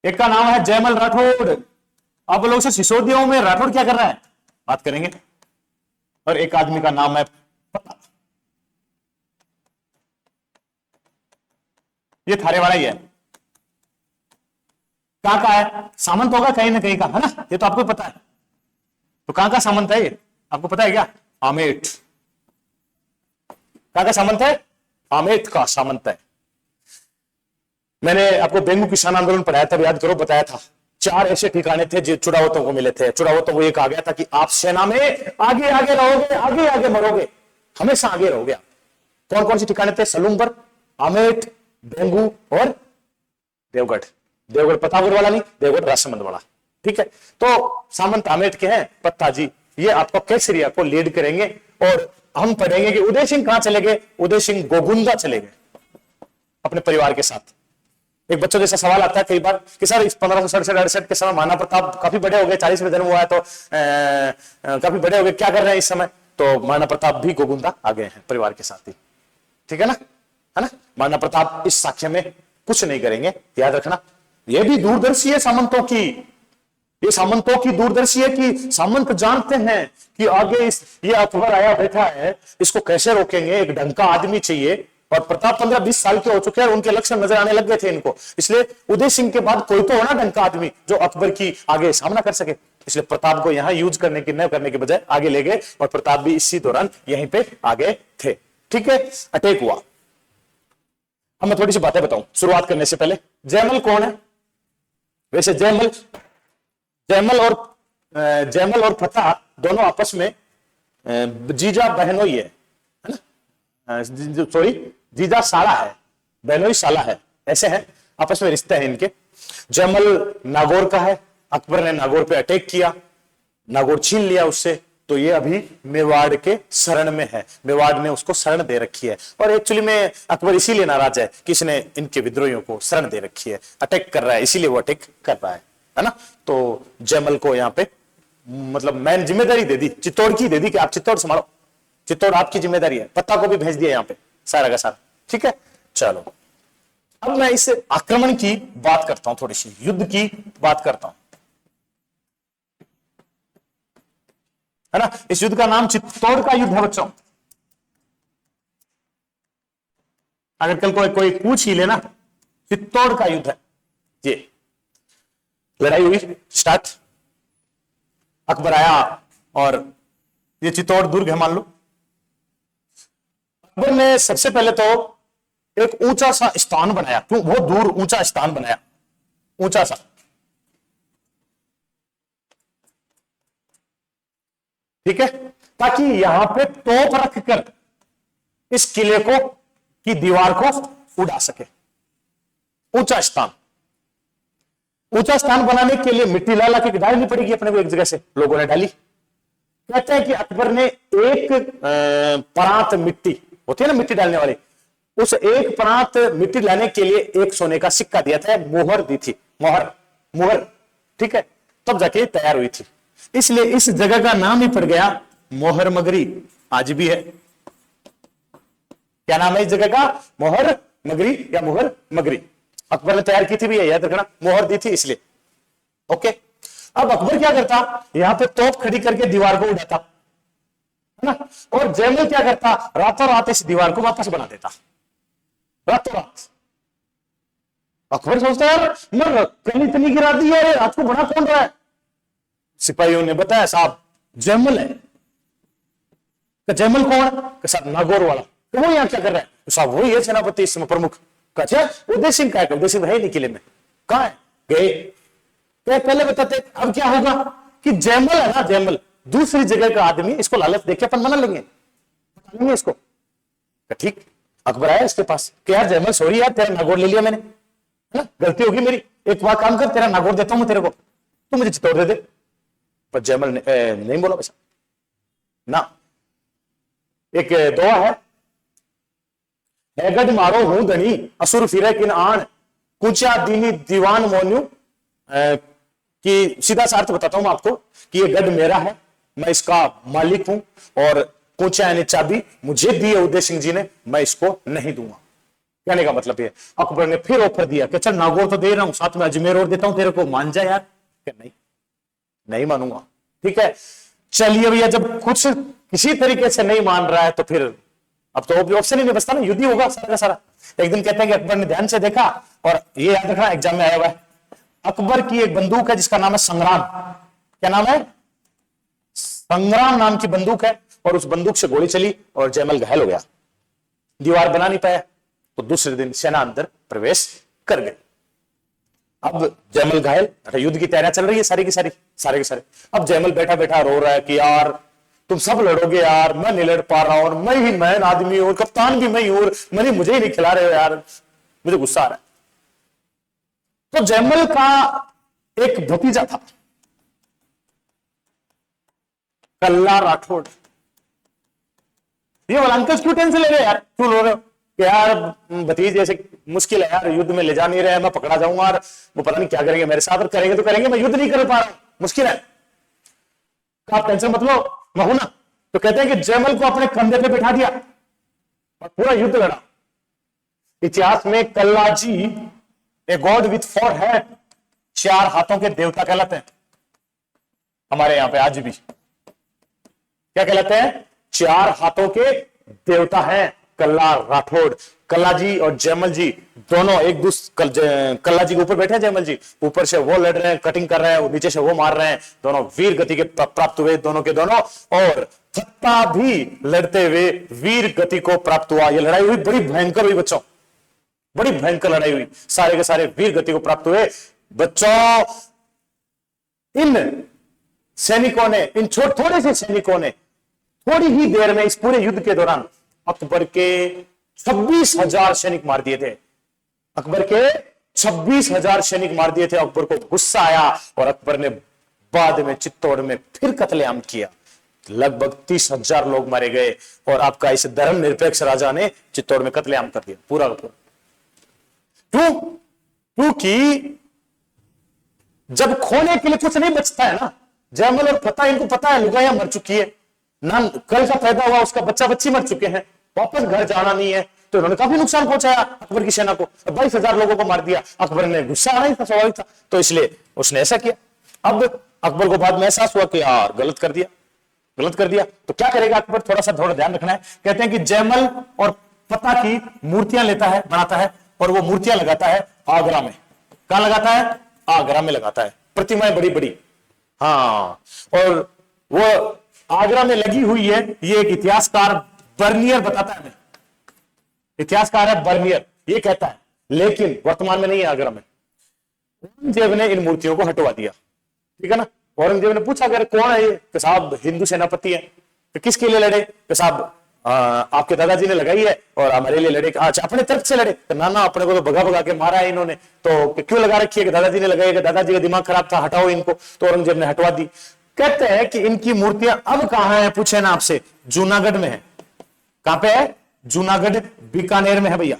एक का नाम है जयमल राठौड़। अब लोग से सिसोदियों में राठौड़ क्या कर रहा है बात करेंगे। और एक आदमी का नाम है पता, ये थारे वाला ही है। कहां का है? सामंत होगा कहीं ना कहीं का, है ना, ये तो आपको पता है। तो कहां का सामंत है ये आपको पता है क्या? आमेठ। कहां का सामंत है? आमेठ का सामंत है। मैंने आपको बेंगू किसान आंदोलन पढ़ाया था, याद करो, बताया था 4 ऐसे ठिकाने थे जो चुड़ावतों को मिले थे। चुड़ावतों को एक आ गया था कि आप सेना में आगे आगे रहोगे, आगे आगे मरोगे, हमेशा आगे रहोगे आप। कौन कौन से ठिकाने थे? सलूम्बर, आमेठ, बेंगू और देवगढ़। देवगढ़ प्रतापगढ़ वाला नहीं, देवगढ़ राजसमंद वाला, ठीक है। तो सामंत आमेठ के हैं, पत्ता जी ये आपको केसरिया को लीड करेंगे। और हम पढ़ेंगे कि उदय सिंह कहां चले गए? उदय सिंह गोगुंदा चले गए अपने परिवार के साथ। एक बच्चों जैसा सवाल आता है कई बार कि सर इस 1567-68 के समय महाराणा प्रताप काफी बड़े हो गए, 40 में जन्म हुआ है, तो काफी बड़े हो गए, क्या कर रहे हैं इस समय? तो महाराणा प्रताप भी गोगुंदा आ गए हैं परिवार के साथ ही, ठीक है ना, है ना। महाराणा प्रताप इस साक्ष्य में कुछ नहीं करेंगे, याद रखना। यह भी दूरदर्शी है सामंतों की, ये सामंतों की दूरदर्शी है कि सामंत जानते हैं कि आगे ये अकबर आया बैठा है, इसको कैसे रोकेंगे, एक ढंग का आदमी चाहिए। और प्रताप 15-20 साल के हो चुके हैं, उनके लक्षण नजर आने लग गए थे इनको, इसलिए उदय सिंह के बाद कोई तो होना ढंग का आदमी जो अकबर की आगे सामना कर सके। इसलिए प्रताप को यहां यूज करने की न करने के बजाय आगे ले गए, और प्रताप भी इसी दौरान यहीं पे आगे थे, ठीक है। अटैक हुआ। अब मैं थोड़ी सी बातें बताऊं शुरुआत करने से पहले। जयमल कौन है? वैसे जयमल और फतह दोनों आपस में जीजा बहनोई है ना, सॉरी जीजा साला है, बहनोई साला है, ऐसे हैं, आपस में रिश्ते हैं इनके। जयमल नागौर का है, अकबर ने नागौर पे अटैक किया, नागौर छीन लिया उससे, तो ये अभी मेवाड़ के शरण में है, मेवाड़ ने उसको शरण दे रखी है। और एक्चुअली में अकबर इसीलिए नाराज है कि इसने इनके विद्रोहियों को शरण दे रखी है, अटैक कर रहा है, इसीलिए वो अटैक कर रहा है ना। तो जयमल को यहाँ पे मतलब मैंने जिम्मेदारी दे दी, चित्तौड़ की दे दी कि आप चित्तौड़ संभालो, चित्तौड़ आपकी जिम्मेदारी है, पत्ता को भी भेज दिया यहां पे सारा का सारा, ठीक है। चलो अब मैं इस आक्रमण की बात करता हूं, थोड़ी सी युद्ध की बात करता हूं, है ना। इस युद्ध का नाम चित्तौड़ का युद्ध है बच्चों। अगर कल कोई पूछ ही लेना, चित्तौड़ का युद्ध है ये। लड़ाई हुई स्टार्ट, अकबर आया और ये चित्तौड़ दुर्ग है मान लो। अकबर ने सबसे पहले तो एक ऊंचा सा स्थान बनाया, क्यों बहुत दूर ऊंचा स्थान बनाया, ऊंचा सा, ठीक है, ताकि यहां पे तोप रखकर इस किले को की दीवार को उड़ा सके। ऊंचा स्थान, ऊंचा स्थान बनाने के लिए मिट्टी ला के डालनी पड़ेगी अपने को एक जगह से, लोगों ने डाली। कहते हैं कि अकबर ने एक परात मिट्टी होती है ना, मिट्टी डालने वाली, उस एक परात मिट्टी लाने के लिए एक सोने का सिक्का दिया था, मोहर दी थी, मोहर, ठीक है, तब जाके तैयार हुई थी। इसलिए इस जगह का नाम ही पड़ गया मोहर मगरी, आज भी है। क्या नाम है इस जगह का? मोहर मगरी या मोहर मगरी। अकबर ने तैयार की थी भी, याद रखना, मोहर दी थी इसलिए। ओके, अब अकबर क्या करता, यहां पे तोप खड़ी करके दीवार को उड़ाता, है ना, और जयमल क्या करता, रातों रात इस दीवार को वापस बना देता, रातों रात। अकबर सोचता यार मैं कहीं इतनी गिरा दी है, रात को बना कौन रहा है? सिपाहियों ने बताया साहब जयमल है। जयमल कौन? साहब नागौर वाला। तो वो यहां क्या कर रहा है? साहब वही है सेनापति इस समय प्रमुख। अच्छा उदय सिंह का है? उदय सिंह है नहीं किले में, कहां है? गए। तो पहले बताते, अब क्या होगा कि जयमल है ना, जयमल दूसरी जगह का आदमी, इसको लालच देके अपन मना लेंगे इसको। ठीक, अकबर आया इसके पास कि यार जयमल सॉरी यार, तेरा नागौर ले लिया मैंने, है ना, गलती होगी मेरी, एक बार काम कर, तेरा नागौर देता हूं मैं तेरे को, तू मुझे चित्तौड़ दे दे। पर जयमल ने नहीं बोला वैसा ना। एक दोहा है, गढ़ मारो हूं धनी असुर फिरे किन आन, कुचा दीनी दीवान मोन्यू। कि सीधा सा अर्थ बताता हूं मैं आपको कि ये गढ़ मेरा है, मैं इसका मालिक हूं, और कुचा यानी चाबी मुझे दी है उदय सिंह जी ने, मैं इसको नहीं दूंगा। कहने का मतलब ये, अकबर ने फिर ऑफर दिया कि चल नागौर तो दे रहा हूं, साथ में अजमेर और देता हूं तेरे को, मान जा यार। कि नहीं मानूंगा। ठीक है, चलिए भैया, जब कुछ किसी तरीके से नहीं मान रहा है तो फिर अब तो ऑप्शन ही नहीं बचता ना, युद्ध ही होगा सारा का सारा। एक दिन कहते हैं कि अकबर ने ध्यान से देखा, और ये याद रखना एग्जाम में आया हुआ है, अकबर की एक बंदूक है जिसका नाम है संग्राम। क्या नाम है? संग्राम नाम की बंदूक है, और उस बंदूक से गोली चली और जयमल घायल हो गया, दीवार बना नहीं पाया। तो दूसरे दिन सेना अंदर प्रवेश कर गई। अब जयमल घायल, युद्ध की तैयारियां चल रही है सारी की सारे के सारे। अब जयमल बैठा बैठा रो रहा है कि यार तुम सब लड़ोगे यार, मैं नहीं लड़ पा रहा हूं, और मैं ही मैन आदमी हूं, कप्तान भी मैं ही हूं, मुझे ही नहीं खिला रहे हो यार, मुझे गुस्सा आ रहा है। तो जयमल का एक भतीजा था, कल्ला राठौड़। ये वाला अंकल क्यों टेंशन ले रहे यार, क्यों रो रहे हो? कि यार भतीजे जैसे मुश्किल है यार, युद्ध में ले जा नहीं रहे, मैं पकड़ा जाऊंगा और वो पता नहीं क्या करेंगे मेरे साथ, और करेंगे तो करेंगे, मैं युद्ध नहीं कर पा रहा हूं, मुश्किल है। आप टेंशन मत लो, मैं हूं ना। तो कहते हैं कि जयमल को अपने कंधे पे बिठा दिया और पूरा युद्ध लड़ा। इतिहास में Kallaji, a god with 4 head, 4 हाथों के देवता कहलाते हैं हमारे यहां पे आज भी। क्या कहलाते हैं? 4 हाथों के देवता हैं कल्ला राठौड़। कल्ला जी और जयमल जी दोनों एक दूसरे, कल्ला जी के ऊपर बैठे हैं, जयमल जी ऊपर से वो लड़ रहे हैं, कटिंग कर रहे हैं, नीचे से वो मार रहे हैं, दोनों वीर गति के प्राप्त हुए, दोनों के दोनों। और फत्ता भी लड़ते हुए वीर गति को प्राप्त हुआ। ये लड़ाई हुई, बड़ी भयंकर हुई बच्चों, बड़ी भयंकर लड़ाई हुई, सारे के सारे वीर गति को प्राप्त हुए बच्चों। इन सैनिकों ने, इन थोड़े से सैनिकों ने थोड़ी ही देर में, इस पूरे युद्ध के दौरान अकबर के 26,000 सैनिक मार दिए थे। अकबर के 26,000 सैनिक मार दिए थे। अकबर को गुस्सा आया और अकबर ने बाद में चित्तौड़ में फिर कत्लेआम किया। लगभग 30,000 लोग मारे गए, और आपका इस धर्मनिरपेक्ष राजा ने चित्तौड़ में कत्लेआम कर दिया पूरा का पूरा। क्योंकि जब खोने के लिए कुछ नहीं बचता है ना, जयमल और फतेह इनको पता है लुगाइयां मर चुकी है, नाम कल का पैदा हुआ उसका बच्चा बच्ची मर चुके हैं, वापस घर जाना नहीं है, तो इन्होंने काफी नुकसान पहुंचाया अकबर की सेना को, 22,000 लोगों को मार दिया। अकबर ने गुस्सा आना ही था, स्वाभाविक था, तो इसलिए उसने ऐसा किया। अब अकबर को बाद में एहसास हुआ कि यार गलत कर दिया, तो क्या करेगा अकबर, थोड़ा ध्यान रखना है। कहते हैं कि जयमल और पता की मूर्तियां बनाता है और वो मूर्तियां लगाता है आगरा में। कहां लगाता है? आगरा में लगाता है, प्रतिमाएं बड़ी बड़ी। हाँ, और वो आगरा में लगी हुई है, ये एक इतिहासकार बर्नियर बताता है, इतिहासकार है बर्नियर, ये कहता है, लेकिन वर्तमान में नहीं है आगरा में। औरंगजेब ने इन मूर्तियों को हटवा दिया, ठीक है ना। औरंगजेब ने पूछा अगर कौन है ये, कि साहब हिंदू सेनापति है। तो किसके लिए लड़े? कि साहब आपके दादाजी ने लगाई है और हमारे लिए लड़े। अच्छा, अपने तरफ से लड़े? तो ना अपने को तो भगा भगा के मारा है इन्होंने, तो क्यों लगा रखी है? कि दादाजी ने लगाई, कि दादाजी का दिमाग खराब था, हटाओ इनको। तो औरंगजेब ने हटवा दी। कहते हैं कि इनकी मूर्तियां अब कहां है, पूछे ना आपसे, जूनागढ़ में है। कहां पे है? जूनागढ़, बीकानेर में है भैया,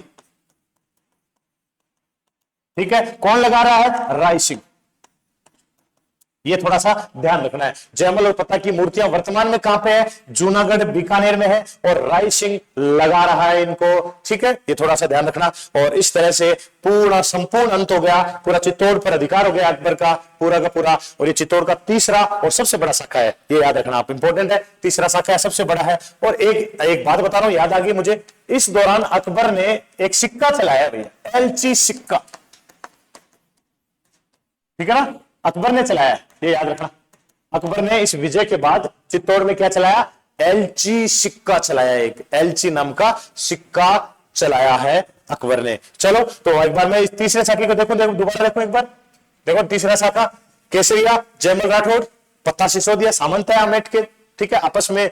ठीक है। कौन लगा रहा है? राय सिंह। ये थोड़ा सा ध्यान रखना है। जयमल और पता की मूर्तियां वर्तमान में कहां पे है? जूनागढ़, बीकानेर में है, और राय सिंह लगा रहा है इनको, ठीक है। ये थोड़ा सा ध्यान रखना। और इस तरह से पूरा संपूर्ण अंत हो गया, पूरा चित्तौड़ पर अधिकार हो गया अकबर का पूरा का पूरा। और ये चित्तौड़ का तीसरा और सबसे बड़ा शाखा है, ये याद रखना आप, इंपॉर्टेंट है। तीसरा शाखा है, सबसे बड़ा है। और एक बात बता रहा हूं, याद आ गई मुझे, इस दौरान अकबर ने एक सिक्का चलाया भैया, एलची सिक्का, ठीक है ना। अकबर ने चलाया, ये याद रखना। अकबर ने इस विजय के बाद चित्तौड़ में क्या चलाया? एलची सिक्का चलाया, एक एलची नाम का सिक्का चलाया है अकबर ने। चलो, तो एक बार मैं इस तीसरे शाखा को देखो दोबारा देखो एक बार। देखो तीसरा शाखा, केसरिया जयमल राठौड़, पत्ता सिसोदिया सामंत है आमेट के, ठीक है, आपस में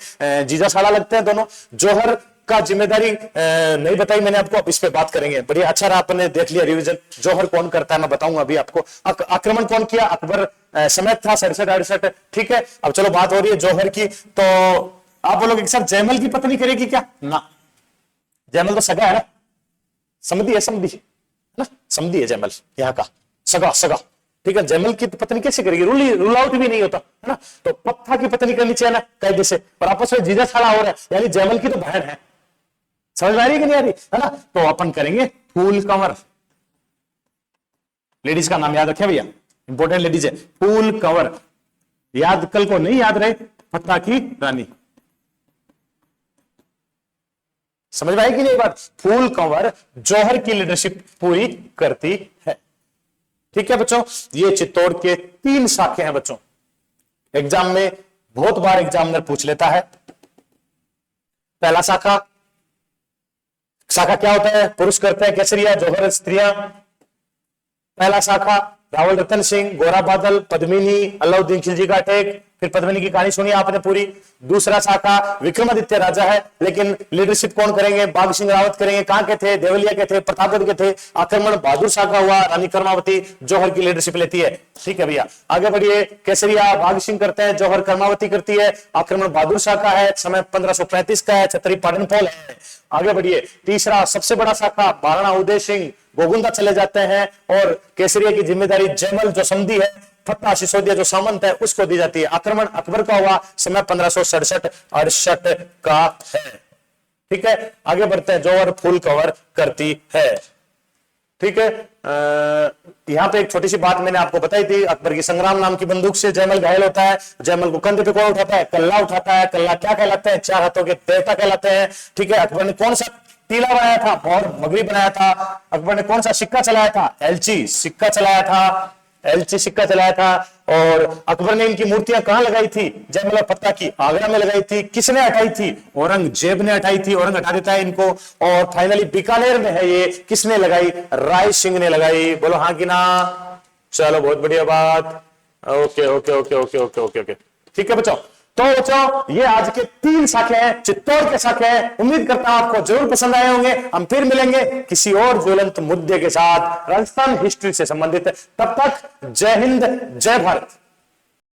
जीजा साला लगते हैं दोनों। जौहर का जिम्मेदारी नहीं बताई मैंने आपको, अब इस पे बात करेंगे। बढ़िया, अच्छा रहा आपने देख लिया रिवीजन। जौहर कौन करता है मैं बताऊंगा अभी आपको। आक्रमण कौन किया? अकबर समेत था, 67-68, ठीक है। अब चलो बात हो रही है जौहर की, तो आप बोलोगे सर जयमल की पत्नी करेगी क्या? ना, जयमल तो सगा है ना, समधी है, समधी है ना, समधी है जयमल, यहाँ का सगा, ठीक है। जयमल की पत्नी कैसे करेगी? रूल आउट भी नहीं होता है ना, तो पत्ता की पत्नी करनी चाहिए ना कायदे से। और आपस में जीजा साला हो रहा है, यानी जयमल की तो बहन है। समझ में आ रही है कि नहीं आ रही है ना। तो अपन करेंगे फूल कंवर, लेडीज का नाम याद रखे भैया, इंपॉर्टेंट लेडीज है, फूल कंवर। याद कल को नहीं याद रहे, पत्ता की रानी। समझ में आई कि नहीं बात? फूल कंवर जौहर की लीडरशिप पूरी करती है, ठीक है बच्चों। ये चित्तौड़ के 3 शाखे हैं बच्चों। एग्जाम में बहुत बार एग्जामिनर पूछ लेता है। पहला शाखा क्या होता है? पुरुष करते हैं केसरिया, जौहर स्त्रियां। पहला शाखा रावल रतन सिंह, गोरा बादल, पद्मिनी, अलाउद्दीन खिलजी का अटैक। फिर पद्मिनी की कहानी सुनी आपने पूरी। दूसरा शाखा विक्रमादित्य राजा है, लेकिन लीडरशिप कौन करेंगे? बाघ सिंह रावत करेंगे। कहां के थे? देवलिया के थे, प्रतापगढ़ के थे। आक्रमण बहादुर शाह का हुआ, रानी कर्मावती जौहर की लीडरशिप लेती है, ठीक है भैया। आगे बढ़िए, केसरिया बाघ सिंह करते हैं, जौहर कर्मावती करती है। आक्रमण बहादुर शाह का है, समय 1535 का है, छतरी पाटनपोल है। आगे बढ़िए, तीसरा सबसे बड़ा शाखा महाराणा उदय सिंह गोगुंदा चले जाते हैं, और केसरिया की जिम्मेदारी जयमल जो समधी है, पत्ता सिसोदिया जो सामंत है, उसको दी जाती है। आक्रमण अकबर का हुआ, समय 1567-68 का है, ठीक है। आगे बढ़ते हैं, जौहर फूल कवर करती है, ठीक है। यहां पे एक छोटी सी बात मैंने आपको बताई थी, अकबर की संग्राम नाम की बंदूक से जयमल घायल होता है। जयमल को कंधे पे कौन उठाता है? कल्ला उठाता है। कल्ला क्या कहलाते हैं? 4 हाथों के देवता कहलाते हैं, ठीक है। अकबर ने कौन सा टीला बनाया था? और मगरी बनाया था। अकबर ने कौन सा सिक्का चलाया था? एलची सिक्का चलाया था, एलची सिक्का चलाया था। और अकबर ने इनकी मूर्तियां कहां लगाई थी? जयमल और पत्ता की आगरा में लगाई थी। किसने हटाई थी? औरंगजेब ने हटाई थी, औरंग हटा देता है इनको। और फाइनली बीकानेर में है ये, किसने लगाई? राय सिंह ने लगाई। बोलो हाँ कि ना? चलो बहुत बढ़िया बात, okay okay okay okay okay okay okay, ठीक है बच्चों। तो बच्चों ये आज के 3 शाखे हैं, चित्तौड़ के शाखे हैं। उम्मीद करता हूं आपको जरूर पसंद आए होंगे। हम फिर मिलेंगे किसी और ज्वलंत मुद्दे के साथ राजस्थान हिस्ट्री से संबंधित। तब तक जय हिंद, जय भारत।